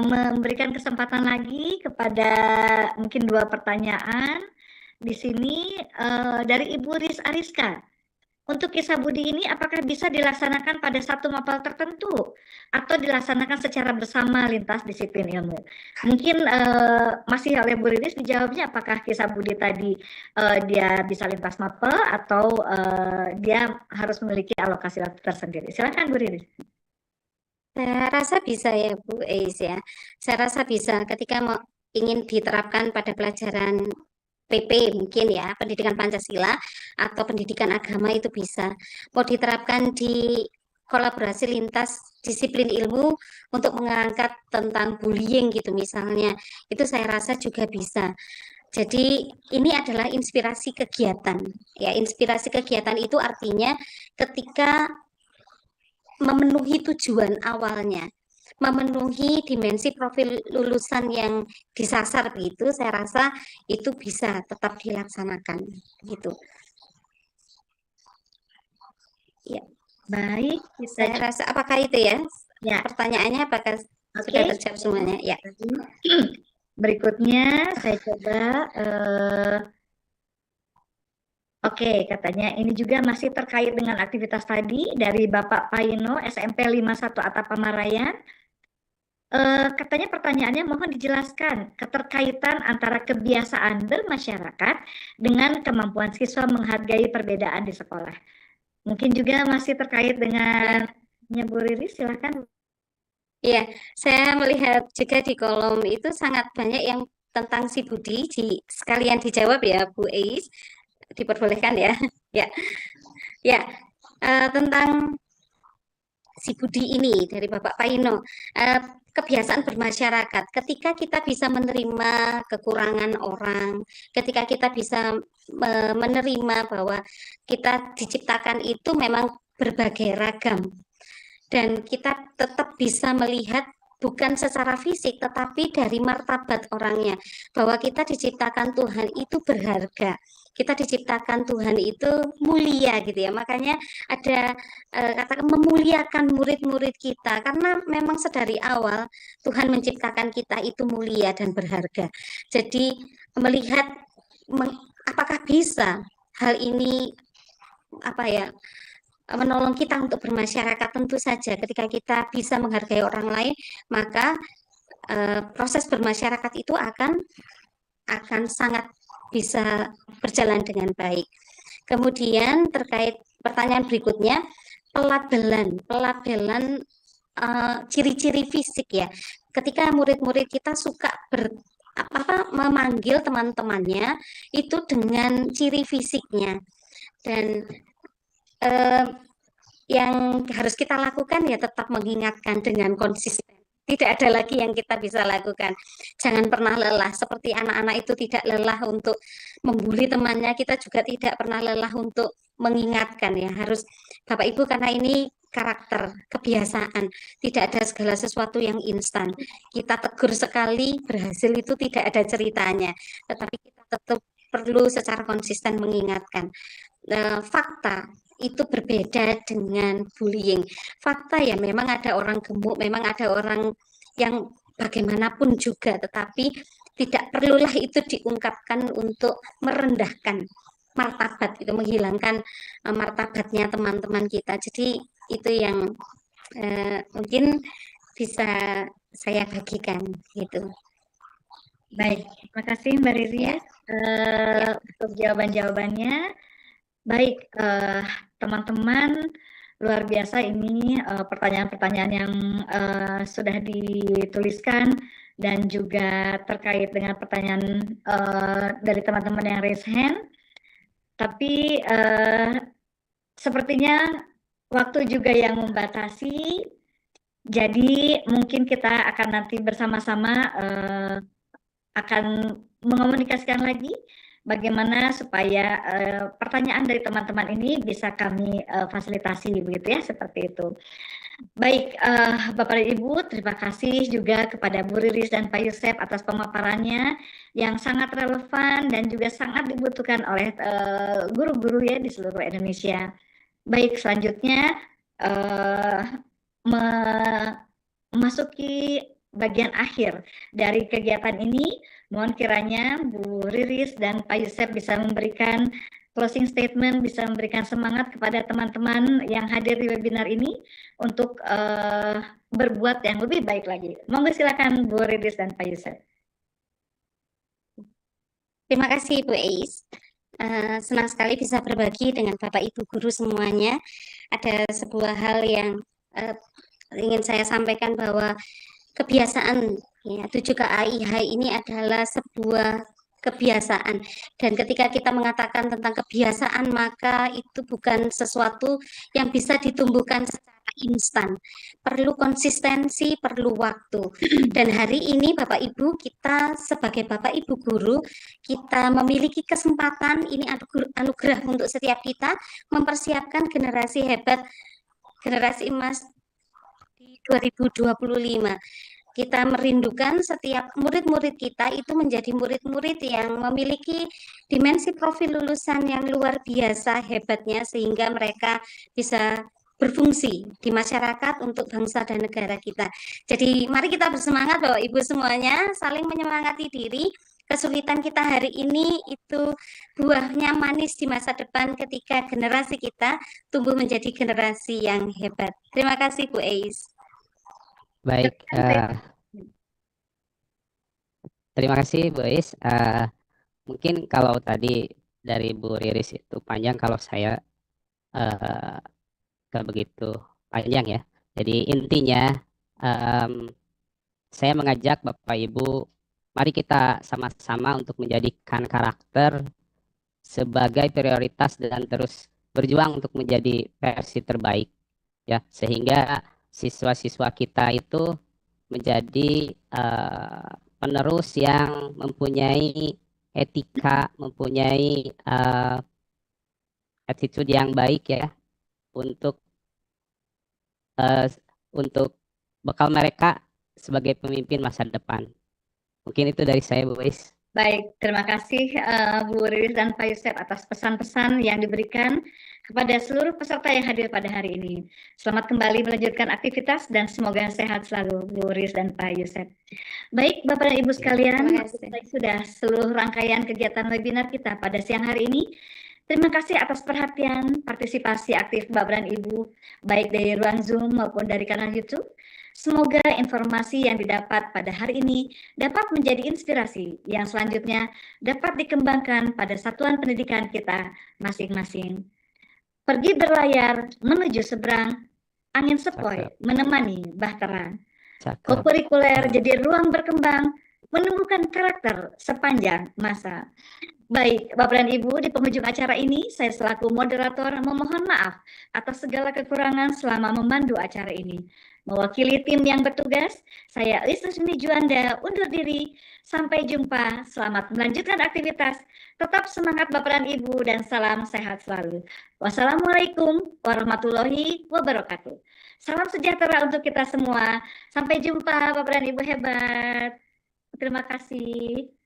memberikan kesempatan lagi kepada mungkin 2 pertanyaan di sini dari Ibu Riz Ariska. Untuk kisah budi ini apakah bisa dilaksanakan pada satu mapel tertentu atau dilaksanakan secara bersama lintas disiplin ilmu? Mungkin masih oleh Bu Riris dijawabnya apakah kisah budi tadi dia bisa lintas mapel atau dia harus memiliki alokasi waktu tersendiri. Silakan Bu Riris. Saya rasa bisa ya Bu Eis ya. Saya rasa bisa ketika ingin diterapkan pada pelajaran PP mungkin ya, pendidikan Pancasila atau pendidikan agama itu bisa. Mau diterapkan di kolaborasi lintas disiplin ilmu untuk mengangkat tentang bullying gitu misalnya, itu saya rasa juga bisa. Jadi ini adalah inspirasi kegiatan. Ya, inspirasi kegiatan itu artinya ketika memenuhi tujuan awalnya, memenuhi dimensi profil lulusan yang disasar begitu, saya rasa itu bisa tetap dilaksanakan gitu. Ya, baik. Saya rasa apakah itu ya? Ya. Pertanyaannya apakah sudah terjawab semuanya? Ya. Berikutnya saya coba. Oke, katanya ini juga masih terkait dengan aktivitas tadi dari Bapak Paino, SMP 51 Atap Pamarayan. Katanya pertanyaannya mohon dijelaskan keterkaitan antara kebiasaan bermasyarakat dengan kemampuan siswa menghargai perbedaan di sekolah. Mungkin juga masih terkait dengan Bu Riris, silakan. Iya, saya melihat juga di kolom itu sangat banyak yang tentang si Budi, sekalian dijawab ya Bu Eis, diperbolehkan ya. Ya, tentang si Budi ini dari Bapak Paino, kebiasaan bermasyarakat. Ketika kita bisa menerima kekurangan orang, ketika kita bisa menerima bahwa kita diciptakan itu memang berbagai ragam, dan kita tetap bisa melihat bukan secara fisik, tetapi dari martabat orangnya, bahwa kita diciptakan Tuhan itu berharga. Kita diciptakan Tuhan itu mulia gitu ya. Makanya ada katakan memuliakan murid-murid kita, karena memang sedari awal Tuhan menciptakan kita itu mulia dan berharga. Jadi melihat apakah bisa hal ini menolong kita untuk bermasyarakat, tentu saja ketika kita bisa menghargai orang lain, maka proses bermasyarakat itu akan sangat bisa berjalan dengan baik. Kemudian terkait pertanyaan berikutnya, pelabelan ciri-ciri fisik ya. Ketika murid-murid kita suka memanggil teman-temannya itu dengan ciri fisiknya, dan yang harus kita lakukan ya tetap mengingatkan dengan konsisten. Tidak ada lagi yang kita bisa lakukan. Jangan pernah lelah. Seperti anak-anak itu tidak lelah untuk membuli temannya, kita juga tidak pernah lelah untuk mengingatkan ya. Harus Bapak Ibu, karena ini karakter, kebiasaan. Tidak ada segala sesuatu yang instan. Kita tegur sekali, berhasil itu tidak ada ceritanya. Tetapi kita tetap perlu secara konsisten mengingatkan. Fakta itu berbeda dengan bullying. Fakta ya memang ada orang gemuk, memang ada orang yang bagaimanapun juga, tetapi tidak perlulah itu diungkapkan untuk merendahkan martabat, itu menghilangkan martabatnya teman-teman kita. Jadi itu yang mungkin bisa saya bagikan gitu. Baik, terima kasih Mbak Riris untuk jawaban-jawabannya. Baik, teman-teman, luar biasa ini pertanyaan-pertanyaan yang sudah dituliskan dan juga terkait dengan pertanyaan dari teman-teman yang raise hand. Tapi sepertinya waktu juga yang membatasi. Jadi mungkin kita akan nanti bersama-sama akan mengomunikasikan lagi bagaimana supaya pertanyaan dari teman-teman ini bisa kami fasilitasi begitu ya, seperti itu. Baik, Bapak dan Ibu, terima kasih juga kepada Bu Riris dan Pak Yusef atas pemaparannya yang sangat relevan dan juga sangat dibutuhkan oleh guru-guru ya di seluruh Indonesia. Baik, selanjutnya memasuki bagian akhir dari kegiatan ini, mohon kiranya Bu Riris dan Pak Yusef bisa memberikan closing statement, bisa memberikan semangat kepada teman-teman yang hadir di webinar ini untuk berbuat yang lebih baik lagi. Monggo silakan Bu Riris dan Pak Yusef. Terima kasih Bu Eis. Senang sekali bisa berbagi dengan Bapak Ibu guru semuanya. Ada sebuah hal yang ingin saya sampaikan bahwa kebiasaan ya 7KAIH ini adalah sebuah kebiasaan, dan ketika kita mengatakan tentang kebiasaan maka itu bukan sesuatu yang bisa ditumbuhkan secara instan, perlu konsistensi, perlu waktu. Dan hari ini Bapak Ibu, kita sebagai Bapak Ibu guru, kita memiliki kesempatan, ini anugerah untuk setiap kita mempersiapkan generasi hebat, generasi emas di 2025. Kita merindukan setiap murid-murid kita itu menjadi murid-murid yang memiliki dimensi profil lulusan yang luar biasa hebatnya, sehingga mereka bisa berfungsi di masyarakat untuk bangsa dan negara kita. Jadi mari kita bersemangat Bapak Ibu semuanya, saling menyemangati diri. Kesulitan kita hari ini itu buahnya manis di masa depan ketika generasi kita tumbuh menjadi generasi yang hebat. Terima kasih Bu Eis. Baik, terima kasih Bu Is. Mungkin kalau tadi dari Bu Riris itu panjang, kalau saya gak begitu panjang ya. Jadi intinya saya mengajak Bapak Ibu, mari kita sama-sama untuk menjadikan karakter sebagai prioritas dan terus berjuang untuk menjadi versi terbaik ya, sehingga siswa-siswa kita itu menjadi penerus yang mempunyai etika, mempunyai attitude yang baik ya, untuk bekal mereka sebagai pemimpin masa depan. Mungkin itu dari saya, Bu Is. Baik, terima kasih Bu Riris dan Pak Yusef atas pesan-pesan yang diberikan kepada seluruh peserta yang hadir pada hari ini. Selamat kembali melanjutkan aktivitas dan semoga sehat selalu Bu Riris dan Pak Yusef. Baik, Bapak dan Ibu sekalian, sudah seluruh rangkaian kegiatan webinar kita pada siang hari ini. Terima kasih atas perhatian, partisipasi aktif Bapak dan Ibu, baik dari ruang Zoom maupun dari kanal YouTube. Semoga informasi yang didapat pada hari ini dapat menjadi inspirasi yang selanjutnya dapat dikembangkan pada satuan pendidikan kita masing-masing. Pergi berlayar menuju seberang, angin sepoi menemani bahtera. Kokurikuler jadi ruang berkembang, menumbuhkan karakter sepanjang masa. Baik, Bapak dan Ibu, di penghujung acara ini, saya selaku moderator memohon maaf atas segala kekurangan selama memandu acara ini. Mewakili tim yang bertugas, saya Listusmi Juanda undur diri. Sampai jumpa, selamat melanjutkan aktivitas. Tetap semangat Bapak dan Ibu dan salam sehat selalu. Wassalamualaikum warahmatullahi wabarakatuh. Salam sejahtera untuk kita semua. Sampai jumpa Bapak dan Ibu hebat. Terima kasih.